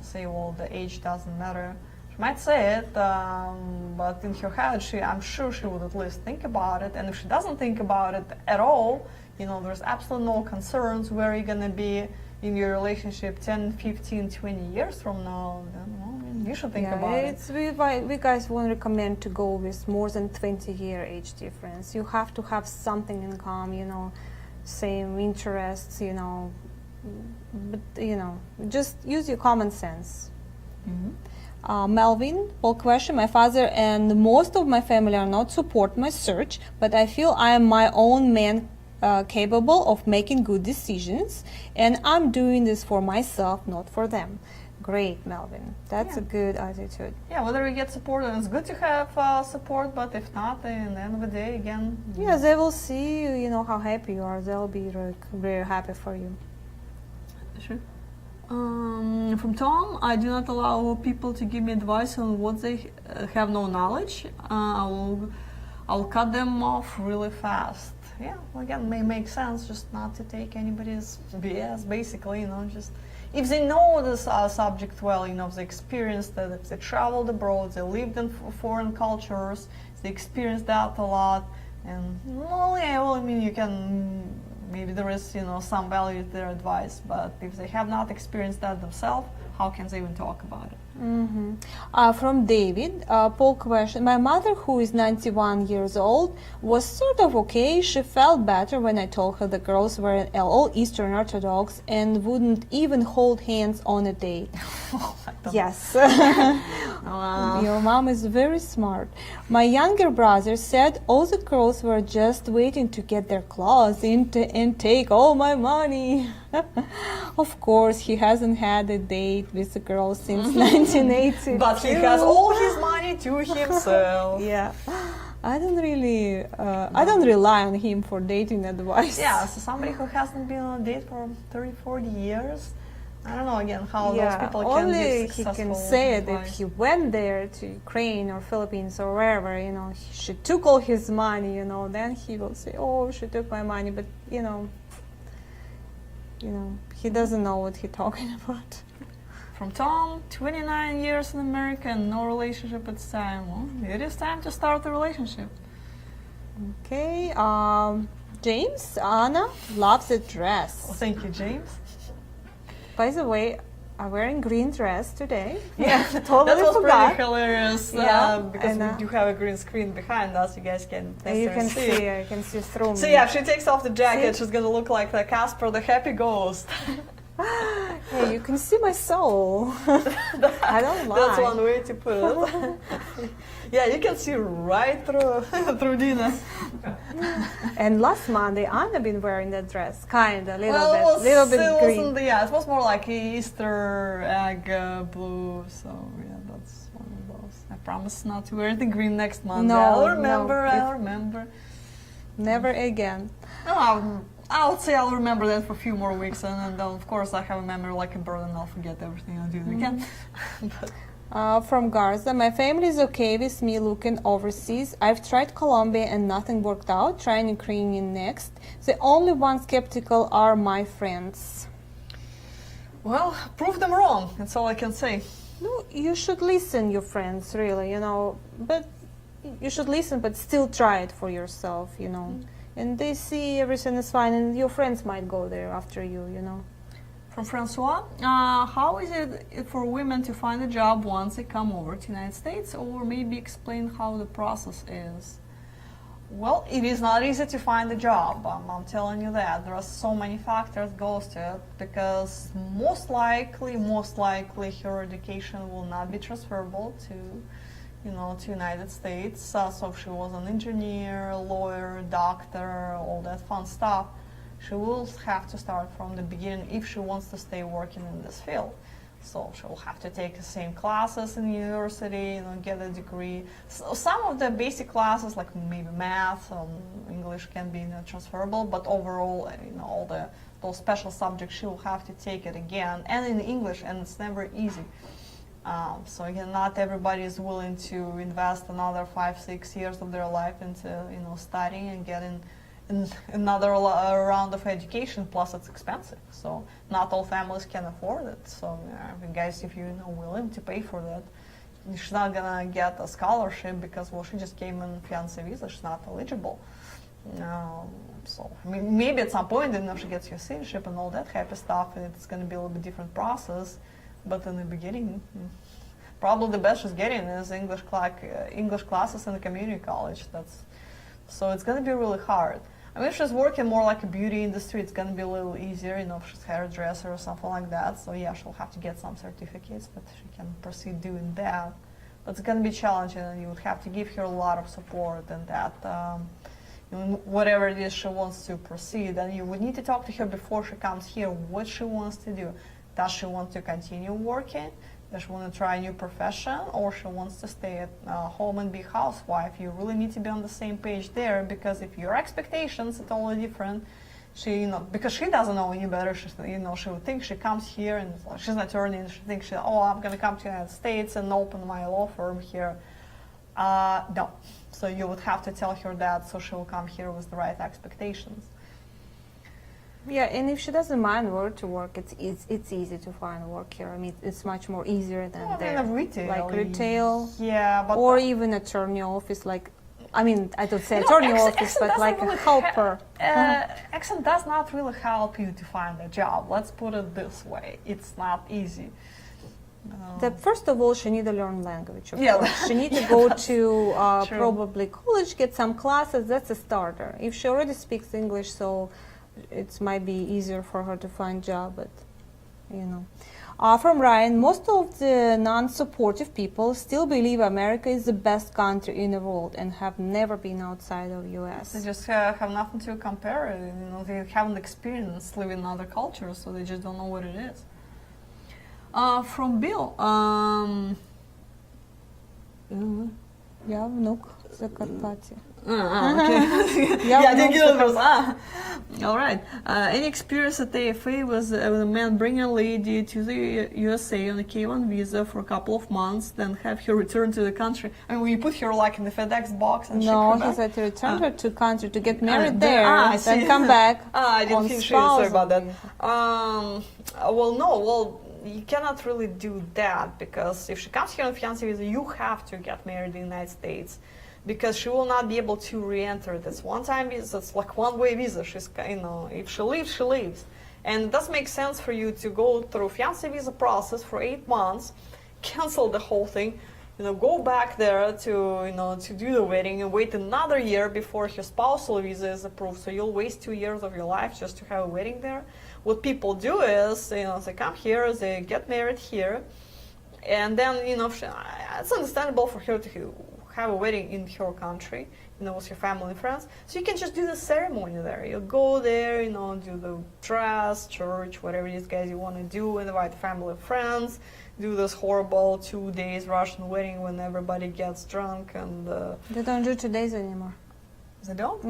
say, well, the age doesn't matter. She might say it, but in her head, I'm sure she would at least think about it. And if she doesn't think about it at all, there's absolutely no concerns where you're gonna be in your relationship 10, 15, 20 years from now, then you should think about it. We guys won't recommend to go with more than 20-year age difference. You have to have something in common, same interests, but just use your common sense. Mm-hmm. Melvin, poll question. My father and most of my family are not support my search, but I feel I am my own man capable of making good decisions, and I'm doing this for myself, not for them. Great, Melvin. That's a good attitude. Yeah, whether you get support, and it's good to have support, but if not, at the end of the day, again... Yeah, they will see how happy you are. They'll be very happy for you. Sure. From Tom, I do not allow people to give me advice on what they have no knowledge. I'll cut them off really fast. Yeah, well, again, may make sense just not to take anybody's BS, basically, just if they know this subject well, if they experienced it, if they traveled abroad, they lived in foreign cultures, they experienced that a lot, and you can, maybe there is, some value to their advice, but if they have not experienced that themselves, how can they even talk about it? Mm-hmm. From David, poll question. My mother, who is 91 years old, was sort of okay. She felt better when I told her the girls were all Eastern Orthodox and wouldn't even hold hands on a date. Yes. Your mom is very smart. My younger brother said all the girls were just waiting to get their claws in and take all my money. Of course, he hasn't had a date with a girl since 1982. But he has all his money to himself. Yeah. I don't really, I don't rely on him for dating advice. Yeah, so somebody who hasn't been on a date for 30, 40 years, I don't know again how those people can only give he successful can say it if advice. he went there to Ukraine or Philippines or wherever, you know, she took all his money, you know, then he will say, oh, she took my money, but you know, he doesn't know what he's talking about. From Tom, 29 years in America and no relationship at the time. Well, it is time to start the relationship. Okay, James, Anna loves a dress. Well, thank you, James. By the way, I'm wearing green dress today. Yeah, totally that was forgot. pretty hilarious because we do have a green screen behind us. You guys can You can see. you can see through me. So yeah, if she takes off the jacket, See? she's gonna look like the Casper the Happy Ghost. Hey, you can see my soul. I don't lie. That's one way to put it. Yeah, you can see right through Dina. And last Monday, Anna been wearing that dress, kinda, It little bit green. Yeah, it was more like Easter egg blue. So yeah, that's one of those. I promise not to wear the green next Monday. I'll remember. Never again. No, I would say I'll remember that for a few more weeks, and then of course I have a memory like a bird, and I'll forget everything. I'll do it again. But From Garza, my family is okay with me looking overseas. I've tried Colombia and nothing worked out. Trying Ukrainian next. The only ones skeptical are my friends. well, prove them wrong. That's all I can say. No, you should listen, your friends, really, but you should listen, but still try it for yourself, And they see everything is fine, and your friends might go there after you, From Francois, how is it for women to find a job once they come over to the United States, or maybe explain how the process is? Well, it is not easy to find a job. I'm telling you that. There are so many factors goes to it, because most likely her education will not be transferable to United States. So if she was an engineer, lawyer, doctor, all that fun stuff, she will have to start from the beginning if she wants to stay working in this field. So she'll have to take the same classes in university, get a degree. So some of the basic classes, like maybe math, English, can be transferable, but overall, all those special subjects, she will have to take it again, and in English, and it's never easy. So again, not everybody is willing to invest another 5-6 years of their life into studying and getting another round of education. Plus, it's expensive. So not all families can afford it. So guys, if you're willing to pay for that, she's not gonna get a scholarship because she just came in fiancé visa. She's not eligible. So maybe at some point, she gets her citizenship and all that happy stuff, and it's gonna be a little bit different process. But in the beginning, probably the best she's getting is English classes in the community college. So it's going to be really hard. I mean, if she's working more like a beauty industry, it's going to be a little easier, if she's a hairdresser or something like that. So yeah, she'll have to get some certificates, but she can proceed doing that. But it's going to be challenging, and you would have to give her a lot of support and that, whatever it is she wants to proceed. And you would need to talk to her before she comes here, what she wants to do. Does she want to continue working? Does she want to try a new profession, or she wants to stay at home and be a housewife? You really need to be on the same page there, because if your expectations are totally different, because she doesn't know any better. She would think she comes here and she's an attorney, and she thinks I'm going to come to the United States and open my law firm here. No. So you would have to tell her that, so she will come here with the right expectations. Yeah, and if she doesn't mind where to work, it's easy to find work here. I mean, it's much more easier than there. Retail. Like retail, yeah, but or even attorney office. I don't say attorney office, but like a helper. Accent does not really help you to find a job. Let's put it this way: it's not easy. First of all, she need to learn language. Of course. She need to go to probably college, get some classes. That's a starter. If she already speaks English, so it might be easier for her to find job, but From Ryan, most of the non-supportive people still believe America is the best country in the world and have never been outside of US. They just have nothing to compare. They haven't experienced living in other cultures, so they just don't know what it is. From Bill, Я внук Закарпаття. Okay. Yeah, I didn't no, get it first. All right. Any experience at AFA with a man bringing a lady to the USA on a K1 visa for a couple of months, then have her return to the country? I mean, we put her like in the FedEx box and ship her No, he back? said to return her to country to get married then- there, I then see. come back I didn't on finish it. Sorry spousal about that. visa. Well, no. Well, you cannot really do that because if she comes here on fiancé visa, you have to get married in the United States. Because she will not be able to re-enter this one-time visa. It's like one-way visa. She's, if she leaves, she leaves. And it does make sense for you to go through fiancé visa process for 8 months, cancel the whole thing, go back there to, to do the wedding and wait another year before your spousal visa is approved. So you'll waste 2 years of your life just to have a wedding there. What people do is, they come here, they get married here, and then, it's understandable for her to have a wedding in your country, with your family and friends. So you can just do the ceremony there. You go there, do the dress, church, whatever these guys you want to do, invite family and friends, do this horrible 2 days Russian wedding when everybody gets drunk and... They don't do 2 days anymore. They don't?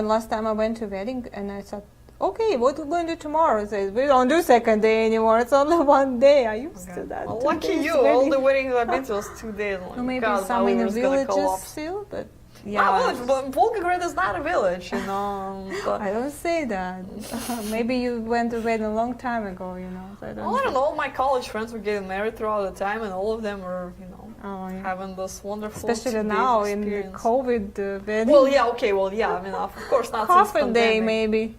Last time I went to a wedding and I thought, okay, what are we going to do tomorrow? He says, we don't do second day anymore. It's only 1 day. I used to that. Well, 2 lucky days you. All wedding. the weddings I've been to was 2 days. Like, Or maybe God, some my in the liver's gonna villages collapse. still, but But Volgograd is not a village, but- I don't say that. Maybe you went to wedding a long time ago, So I don't Well, I don't know. My college friends were getting married throughout the time, and all of them were, Oh, yeah. having this wonderful Especially 2 days now in the experience. COVID wedding. Well, yeah, okay, well, yeah. I mean, of course, not Half since a day pandemic. maybe.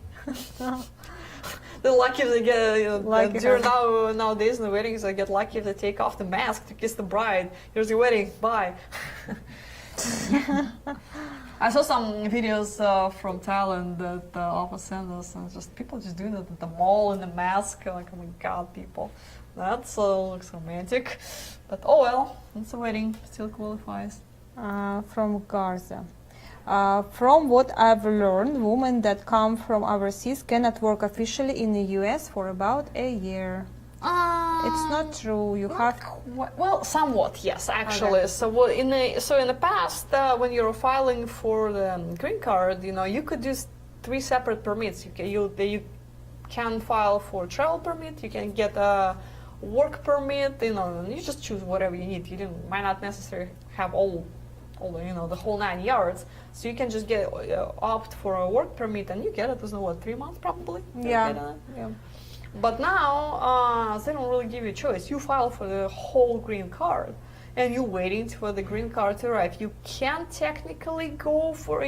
They're lucky if they get, Lucky during nowadays in the weddings, they get lucky if they take off the mask to kiss the bride. Here's your wedding, bye. I saw some videos from Thailand that Alpha sent us, and just people just doing it at the mall in the mask. Like, oh my God, people. That looks romantic. But oh well, it's a wedding, still qualifies. From Garza. From what I've learned, women that come from overseas cannot work officially in the US for about a year. It's not true. You have Well, somewhat, yes, actually. Okay. So in the past, when you were filing for the green card, you could do 3 separate permits. You can file for travel permit. You can get a work permit. You just choose whatever you need. You might not necessarily have all the whole 9 yards. So you can just opt for a work permit, and you get it within 3 months probably. yeah. But now they don't really give you a choice. You file for the whole green card, and you're waiting for the green card to arrive. You can technically go for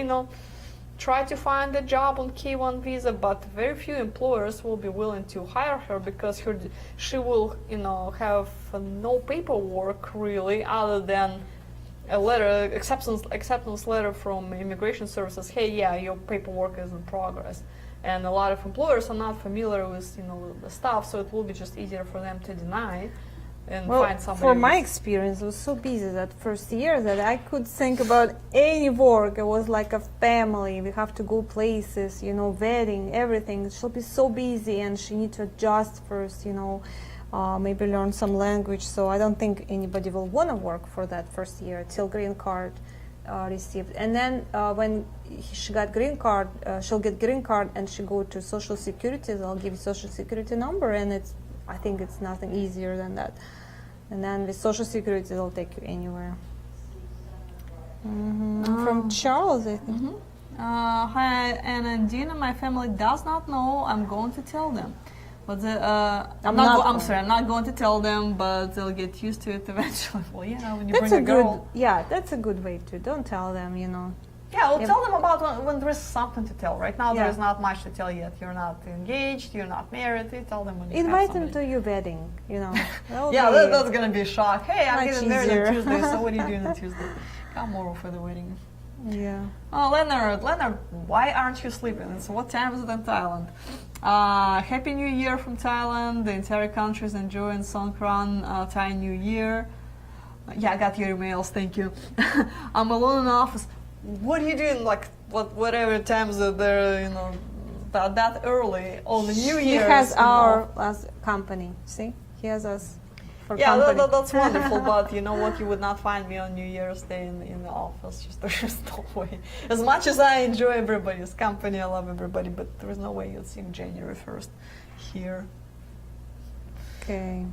try to find a job on K1 visa, but very few employers will be willing to hire her because she will have no paperwork really other than a letter, acceptance letter from immigration services. Hey, yeah, your paperwork is in progress. And a lot of employers are not familiar with the stuff, so it will be just easier for them to deny and find somebody. For my experience, I was so busy that first year that I could think about any work. It was like a family. We have to go places, wedding, everything. She'll be so busy, and she needs to adjust first, maybe learn some language. So I don't think anybody will want to work for that first year till green card received. And then when she got green card, she'll get green card, and she go to Social Security. They'll give you Social Security number, and I think it's nothing easier than that. And then with Social Security, they'll take you anywhere. From Charles, I think. Hi, Anna and Dina. My family does not know. I'm going to tell them. But I'm not going to tell them, but they'll get used to it eventually. Well, yeah, when you bring a girl. That's a good way to. Don't tell them, Yeah, we'll tell them about when there is something to tell. Right now, there Yeah. is not much to tell yet. You're not engaged, you're not married. You tell them when you Invite have them somebody. to your wedding, That'll Yeah, be that's going to be a shock. Hey, I'm much getting married easier. on Tuesday, so what are you doing on Tuesday? Come over for the wedding. Yeah. Oh, Leonard, why aren't you sleeping? So what time is it in Thailand? Happy New Year from Thailand. The entire country is enjoying Songkran Thai New Year. Yeah, I got your emails, thank you. I'm alone in the office. What are you doing, like, whatever times that they're, that early on the New Year? He has our company, see? He has us. for Yeah, company. that's wonderful, but you know what? You would not find me on New Year's Day in the office. Just there's no way. As much as I enjoy everybody's company, I love everybody, but there's no way you'd see me January 1st here. Okay.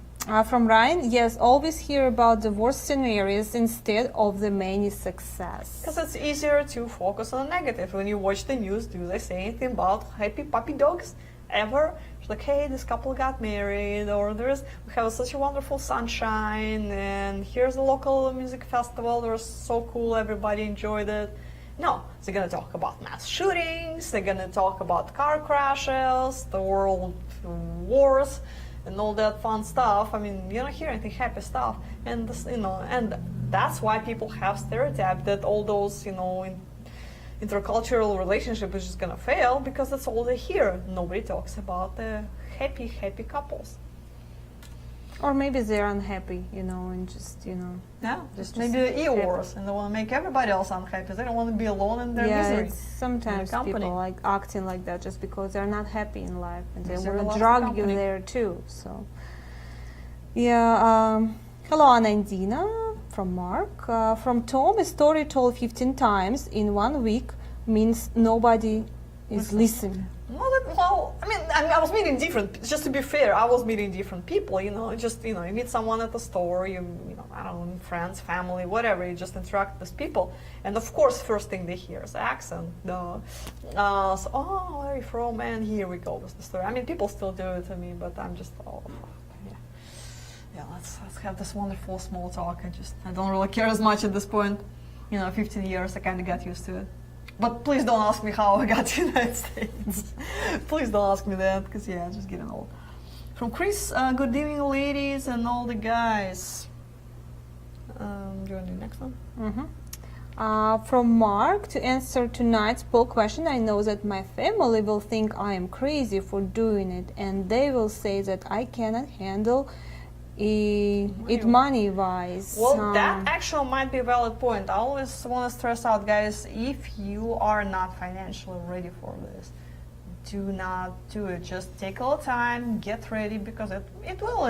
From Ryan, yes, always hear about the worst scenarios instead of the many success. Because it's easier to focus on the negative. When you watch the news, do they say anything about happy puppy dogs ever? It's like, hey, this couple got married, or we have such a wonderful sunshine, and here's a local music festival. It was so cool, everybody enjoyed it. No, they're gonna talk about mass shootings. They're gonna talk about car crashes, the world wars, and all that fun stuff. I mean, you don't hear anything happy stuff, and this, and that's why people have stereotyped that all those, intercultural relationship is just gonna fail, because that's all they hear. Nobody talks about the happy couples. Or maybe they're unhappy, and just, Yeah, just maybe the e-wars, and they want to make everybody else unhappy. They don't want to be alone in their misery. It's sometimes people like acting like that just because they're not happy in life, and they They're want to lost drag you company. there too. So, yeah. Hello, Anna and Dina from Mark. From Tom, a story told 15 times in 1 week means nobody is listening. I was meeting different. Just to be fair, I was meeting different people. You meet someone at the store. I don't know, friends, family, whatever. You just interact with people, and of course, first thing they hear is accent. So, where are you from? And here we go with the story. I mean, people still do it to me, but I'm just, yeah. Let's have this wonderful small talk. I don't really care as much at this point. 15 years, I kind of got used to it. But please don't ask me how I got to the United States. Please don't ask me that, because just getting old. From Chris, good evening, ladies and all the guys. Do you want to do the next one? Mm-hmm. From Mark, to answer tonight's poll question, I know that my family will think I am crazy for doing it, and they will say that I cannot handle it money-wise. Well, that actually might be a valid point. I always want to stress out, guys, if you are not financially ready for this, do not do it. Just take a little time, get ready, because it will,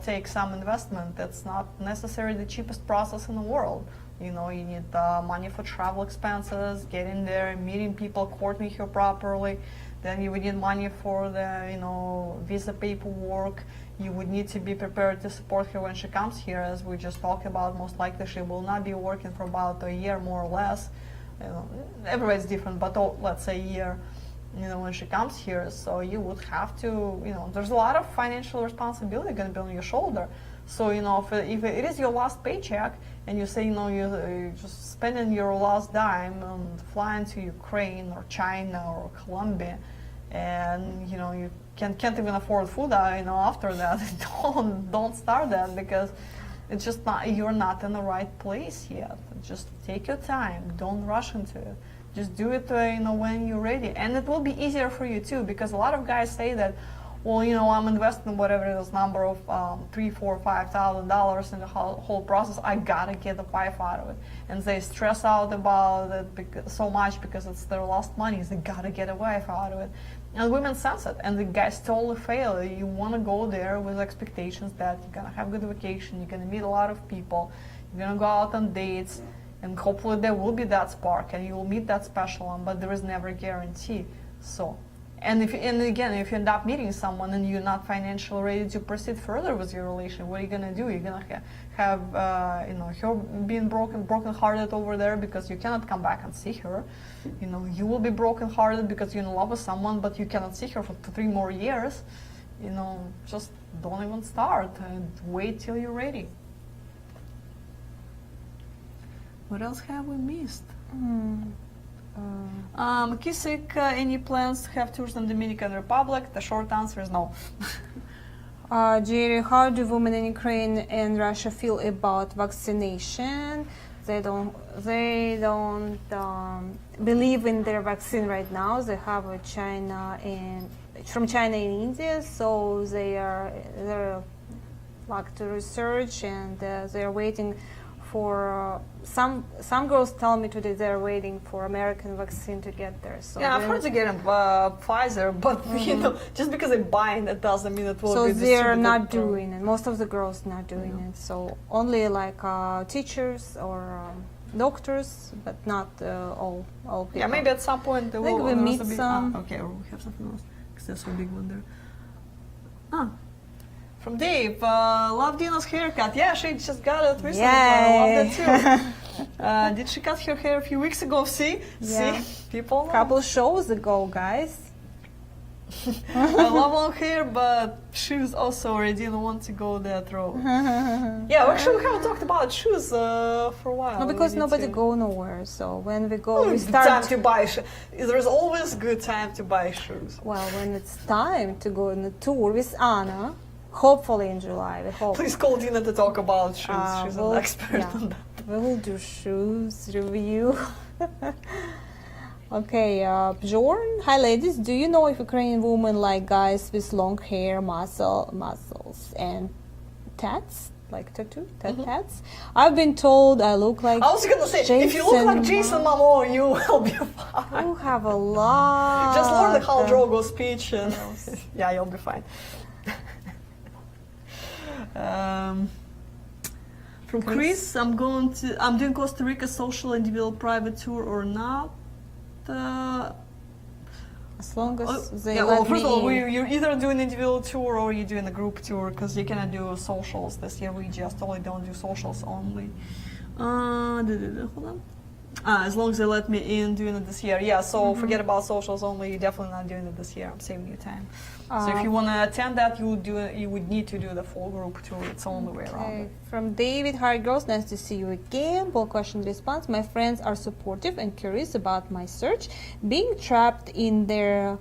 take some investment. That's not necessarily the cheapest process in the world. You need money for travel expenses, getting there, meeting people, courting her properly. Then you would need money for the, visa paperwork. You would need to be prepared to support her when she comes here, as we just talked about. Most likely she will not be working for about a year, more or less. Everybody's different, but let's say a year, when she comes here. So you would have to, there's a lot of financial responsibility going to be on your shoulder. So, if it is your last paycheck, and you say, you're just spending your last dime on flying to Ukraine or China or Colombia, and you can't even afford food, after that, don't start that, because it's just you're not in the right place yet. Just take your time. Don't rush into it. Just do it, when you're ready, and it will be easier for you too, because a lot of guys say that, well, I'm investing whatever it is, number of $3,000, $4,000, $5,000 in the whole process. I gotta get the wife out of it, and they stress out about it so much because it's their last money. They gotta get a wife out of it, and women sense it, and the guys totally fail. You want to go there with expectations that you're gonna have a good vacation, you're gonna meet a lot of people, you're gonna go out on dates, and hopefully there will be that spark, and you will meet that special one. But there is never a guarantee. So. And if you end up meeting someone and you're not financially ready to proceed further with your relation, what are you gonna do? You're gonna have her being broken-hearted over there because you cannot come back and see her. You will be broken-hearted because you're in love with someone, but you cannot see her for 3 more years. Just don't even start, and wait till you're ready. What else have we missed? Kisik, any plans to have tours in Dominican Republic? The short answer is no. Jerry, how do women in Ukraine and Russia feel about vaccination? They don't believe in their vaccine right now. They have from China and India, so they're like to research, and they're waiting for some girls tell me today they're waiting for American vaccine to get there. So Yeah, I've heard they're getting Pfizer, but you know, just because they're buying it doesn't mean it will so be they're distributed. not doing it. Most of the girls not doing Yeah. it. So only like teachers or doctors, but not all people. Yeah, maybe at some point they I think will. we there meet was a big, some. okay, or we have something else because there's a big one there. From Dave, love Dina's haircut. Yeah, she just got it recently. I love that too. Did she cut her hair a few weeks ago? See, Yeah. see, people know. Couple shows ago, guys. I love long hair, but shoes also. I didn't want to go that road. Yeah, actually, we haven't talked about shoes for a while. No, because We need nobody to- go nowhere. So when we go, we Good start. time to buy shoes. There's always good time to buy shoes. Well, when it's time to go on a tour with Anna, hopefully in July, we hope. Please call Dina to talk about shoes. She's we'll- an expert yeah. on that. We will do shoes review. Okay, Bjorn. Hi, ladies. Do you know if Ukrainian women like guys with long hair, muscles, and tats, like tattoo, tats? I've been told I look like. I was gonna say, if you look like Jason Momoa, you will be fine. You have a lot. Just learn the Khal Drogo speech and yeah, you'll be fine. From Chris, I'm doing Costa Rica social individual private tour or not. As long as they yeah, let well, first me of all, in. you're either doing individual tour or you're doing a group tour because you cannot do socials this year. We just only don't do socials only. Hold on. As long as they let me in doing it this year. Yeah, so forget about socials only. You're definitely not doing it this year. I'm saving you time. So if you want to attend that, you would need to do the full group tour. It's the only way around Okay. it. From David, hi girls, nice to see you again. Well, question response. My friends are supportive and curious about my search. Being trapped in their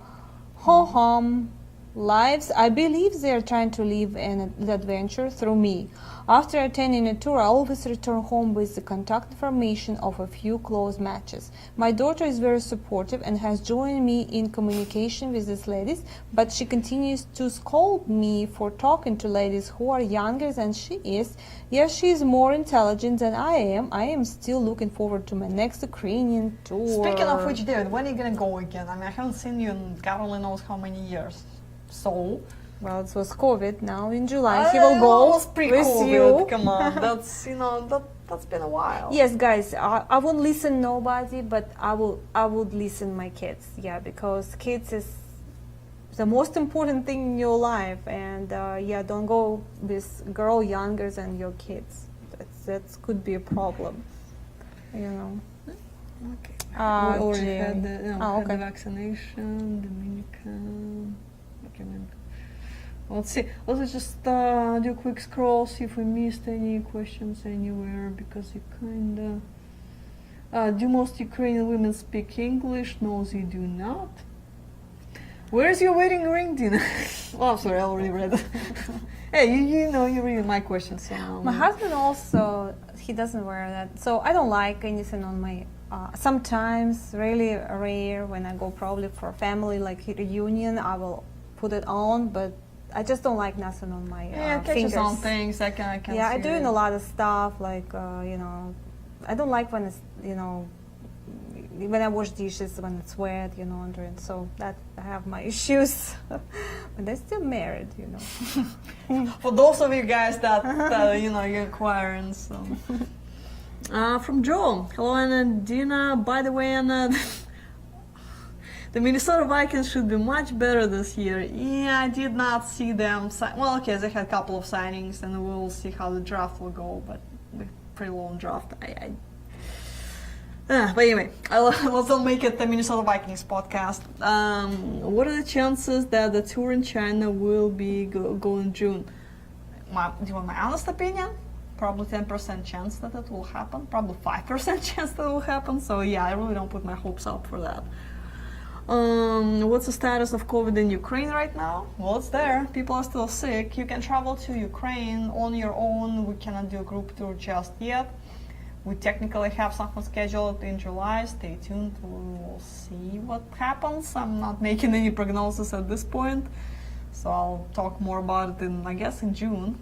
home lives, I believe they are trying to live an adventure through me. After attending a tour, I always return home with the contact information of a few close matches. My daughter is very supportive and has joined me in communication with these ladies, but she continues to scold me for talking to ladies who are younger than she is. Yes, she is more intelligent than I am. I am still looking forward to my next Ukrainian tour. Speaking of which, David, when are you going to go again? I mean, I haven't seen you in God only knows how many years. So... Well, it was COVID. Now in July he will go it was with pre-COVID. you. Come on, that's that's been a while. Yes, guys, I won't listen nobody, but I would listen my kids. Yeah, because kids is the most important thing in your life, and yeah, don't go with girl younger than your kids. That could be a problem, you know. Okay. We we already Jay. had Oh, had the okay. vaccination, Dominican. Okay, let's see. Let's just do a quick scroll, see if we missed any questions anywhere, because you kinda. Do most Ukrainian women speak English? No, they do not. Where's your wedding ring, Dina? Oh, I'm sorry, I already read it. Hey, you know, you're reading my questions. So My husband also, he doesn't wear that, so I don't like anything on my. Sometimes, really rare, when I go probably for a family like reunion, I will put it on, but I just don't like nothing on my yeah, catches fingers. on things. I can. Yeah, see I'm doing it. a lot of stuff like you know, I don't like when it's when I wash dishes when it's wet, under it. So that I have my issues, but I'm still married, For those of you guys that you're inquiring, so. From Joe, hello Anna and Dina. By the way, Anna, the Minnesota Vikings should be much better this year. Yeah, I did not see them. Well, okay, they had a couple of signings, and we'll see how the draft will go. But the pretty long draft. But anyway, let's not make it the Minnesota Vikings podcast. What are the chances that the tour in China will be go in June? Do you want my honest opinion? Probably 10% chance that it will happen. Probably 5% chance that it will happen. So yeah, I really don't put my hopes up for that. What's the status of COVID in Ukraine right now? Well, it's there. People are still sick. You can travel to Ukraine on your own. We cannot do a group tour just yet. We technically have something scheduled in July. Stay tuned. We will see what happens. I'm not making any prognosis at this point. So I'll talk more about it in June.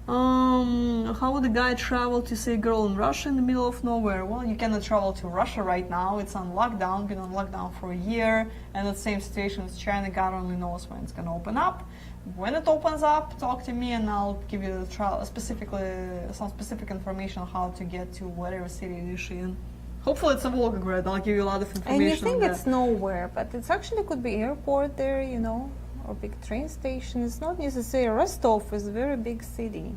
How would a guy travel to see a girl in Russia in the middle of nowhere? Well, you cannot travel to Russia right now. It's on lockdown, been on lockdown for a year. And the same situation with China, God only knows when it's going to open up. When it opens up, talk to me and I'll give you some specific information on how to get to whatever city it is in. Hopefully it's a Volgograd. I'll give you a lot of information. And you think on it's that. nowhere, but it's actually could be airport there, you know, or big train station. It's not necessarily. Rostov is a very big city,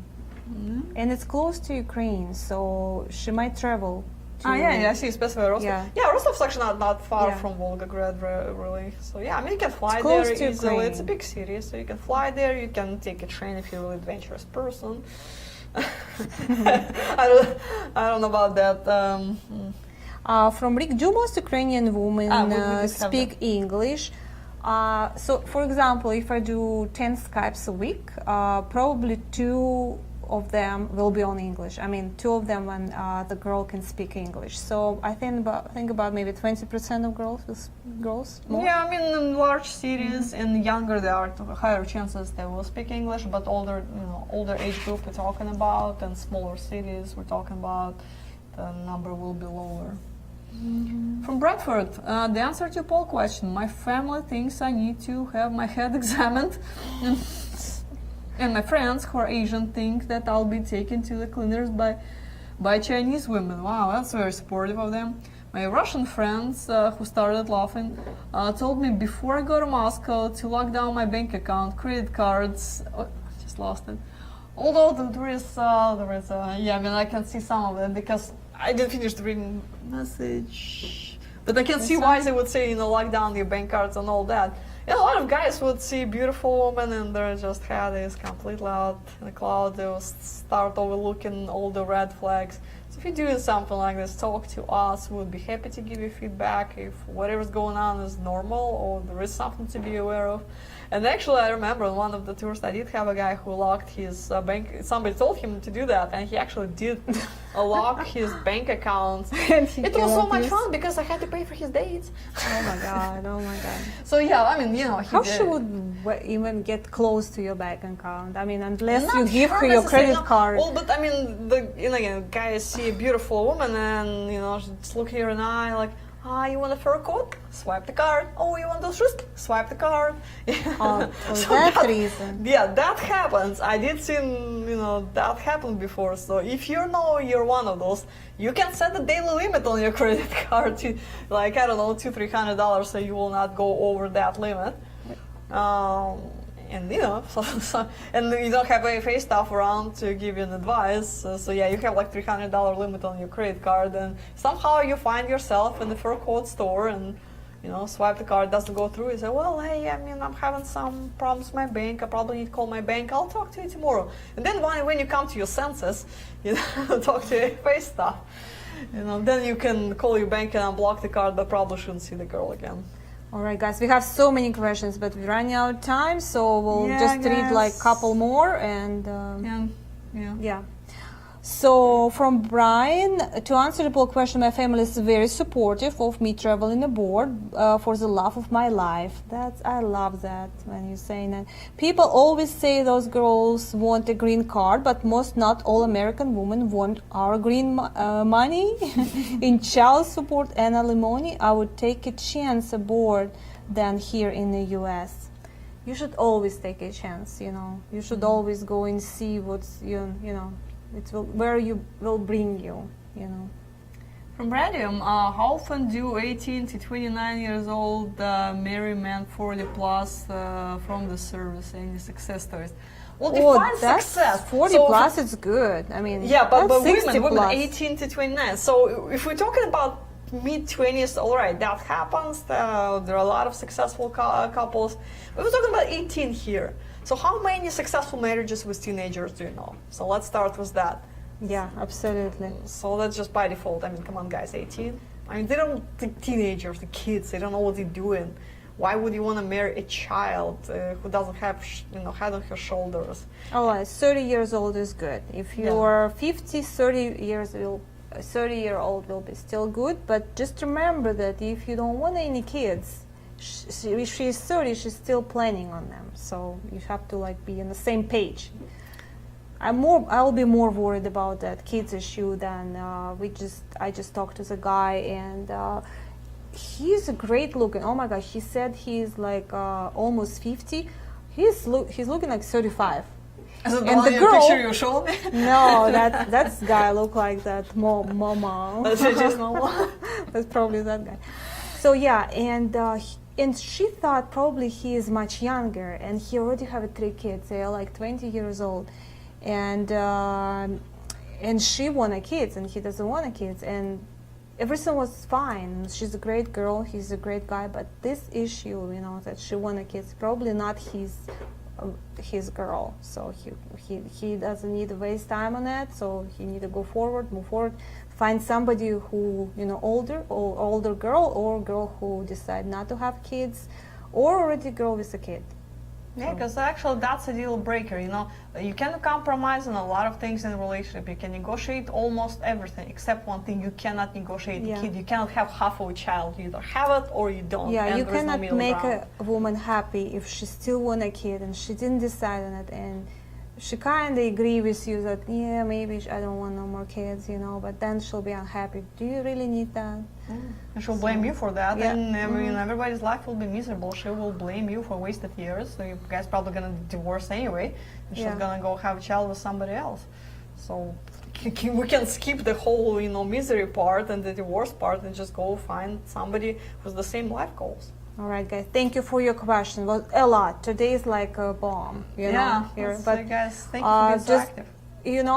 and it's close to Ukraine, so she might travel. Yeah, I see, especially Rostov. Yeah. Rostov's actually not far Yeah. from Volgograd, really. So yeah, I mean, you can fly It's there close to easily. Ukraine. It's a big city, so you can fly there. You can take a train if you're a really adventurous person. I don't know about that. From Rick, do most Ukrainian women we just have speak English? So, for example, if I do 10 Skypes a week, probably 2 of them will be on English. I mean, 2 of them when the girl can speak English. So I think about maybe 20% of girls. More. Yeah, I mean, in large cities and younger, there are higher chances they will speak English. But older age group we're talking about, and smaller cities we're talking about, the number will be lower. From Bradford, the answer to your poll question: my family thinks I need to have my head examined, and my friends who are Asian think that I'll be taken to the cleaners by Chinese women. Wow, that's very supportive of them. My Russian friends who started laughing told me before I go to Moscow to lock down my bank account, credit cards. Oh, I just lost it. Although there is, yeah, I mean, I can see some of them because I didn't finish the reading message, but I can see why they would say, lock down your bank cards and all that. And a lot of guys would see a beautiful woman and their just head is completely out in the cloud. They will start overlooking all the red flags. So if you're doing something like this, talk to us. We'll be happy to give you feedback if whatever's going on is normal or there is something to be aware of. And actually, I remember on one of the tours, I did have a guy who locked his bank. Somebody told him to do that, and he actually did lock his bank account. It was so much fun because I had to pay for his dates. Oh my god! Oh my god! So yeah, I mean, how she would even get close to your bank account? I mean, unless Not you give her your necessarily, credit card. Well, but I mean, again, guys see a beautiful woman and just look her in the eye like, you want a fur coat? Swipe the card. Oh, you want those shoes? Swipe the card. For that reason. Yeah, that happens. I did see, that happen before. So if you know you're one of those, you can set a daily limit on your credit card to, like, I don't know, $200-300, so you will not go over that limit. And and you don't have any face staff around to give you an advice. So yeah, you have like $300 limit on your credit card, and somehow you find yourself in the fur coat store, and swipe the card, doesn't go through. You say, well, hey, I mean, I'm having some problems with my bank. I probably need to call my bank. I'll talk to you tomorrow. And then when you come to your senses, talk to your face staff. Then you can call your bank and unblock the card, but probably shouldn't see the girl again. All right, guys, we have so many questions, but we're running out of time, so we'll just read like a couple more and yeah. So from Brian, to answer the poll question, my family is very supportive of me traveling abroad for the love of my life. I love that when you're saying that. People always say those girls want a green card, but not all American women want our green money in child support and alimony. I would take a chance abroad than here in the U.S. You should always take a chance, You should always go and see what's, where you will bring you, From Radium, how often do 18 to 29 years old marry men 40 plus from the service? Any success stories? Well, define success. 40 plus, it's good. I mean, yeah, but women 18 to 29. So if we're talking about mid-20s, all right, that happens. There are a lot of successful couples. But we're talking about 18 here. So how many successful marriages with teenagers do you know? So let's start with that. Yeah, absolutely. So that's just by default. I mean, come on, guys, 18. I mean, the teenagers, the kids, they don't know what they're doing. Why would you want to marry a child who doesn't have, head on her shoulders? Oh, 30 years old is good. If you are 50, 30-year-old will be still good. But just remember that if you don't want any kids, if she's 30, she's still planning on them. So you have to be on the same page. I'll be more worried about that kids issue than I just talked to the guy, and he's a great looking. Oh my gosh, he said he's like almost 50. He's looking like 35. Is it And the one the in girl- picture you showed me? No, that's guy look like that mama. That's just normal. That's probably that guy. So yeah, and she thought probably he is much younger, and he already have 3 kids. They are like 20 years old, and she wanted kids, and he doesn't want kids, and everything was fine. She's a great girl. He's a great guy, but this issue, that she wanted kids, probably not his girl. So he doesn't need to waste time on that. So he need to move forward, find somebody who older girl or girl who decide not to have kids, or already girl with a kid. Yeah, because actually that's a deal breaker, You can compromise on a lot of things in a relationship. You can negotiate almost everything, except one thing: you cannot negotiate a kid. You cannot have half of a child. You either have it or you don't. Yeah, and you there is no cannot middle make ground. a woman happy if she still want a kid and she didn't decide on it, and she kind of agree with you that maybe I don't want no more kids, but then she'll be unhappy. Do you really need that? And she'll blame you for that, Yeah. and everybody's life will be miserable. She will blame you for wasted years. So you guys probably gonna divorce anyway, and she's gonna go have a child with somebody else. So we can skip the whole misery part and the divorce part and just go find somebody with the same life goals. All right, guys. Thank you for your question. Well, a lot. Today is like a bomb, Yeah, here. let's But say, guys, thank you for being so just active.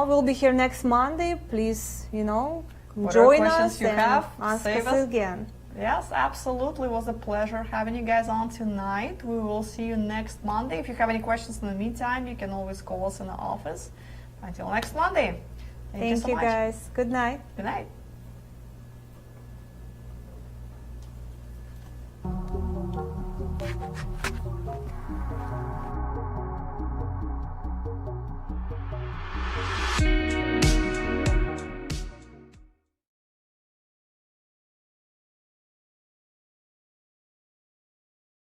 we'll be here next Monday. Please, Whatever join questions us you and have, ask save us us. again. Yes, absolutely. It was a pleasure having you guys on tonight. We will see you next Monday. If you have any questions in the meantime, you can always call us in the office. Until next Monday. Thank you so you much. guys. Good night. Good night.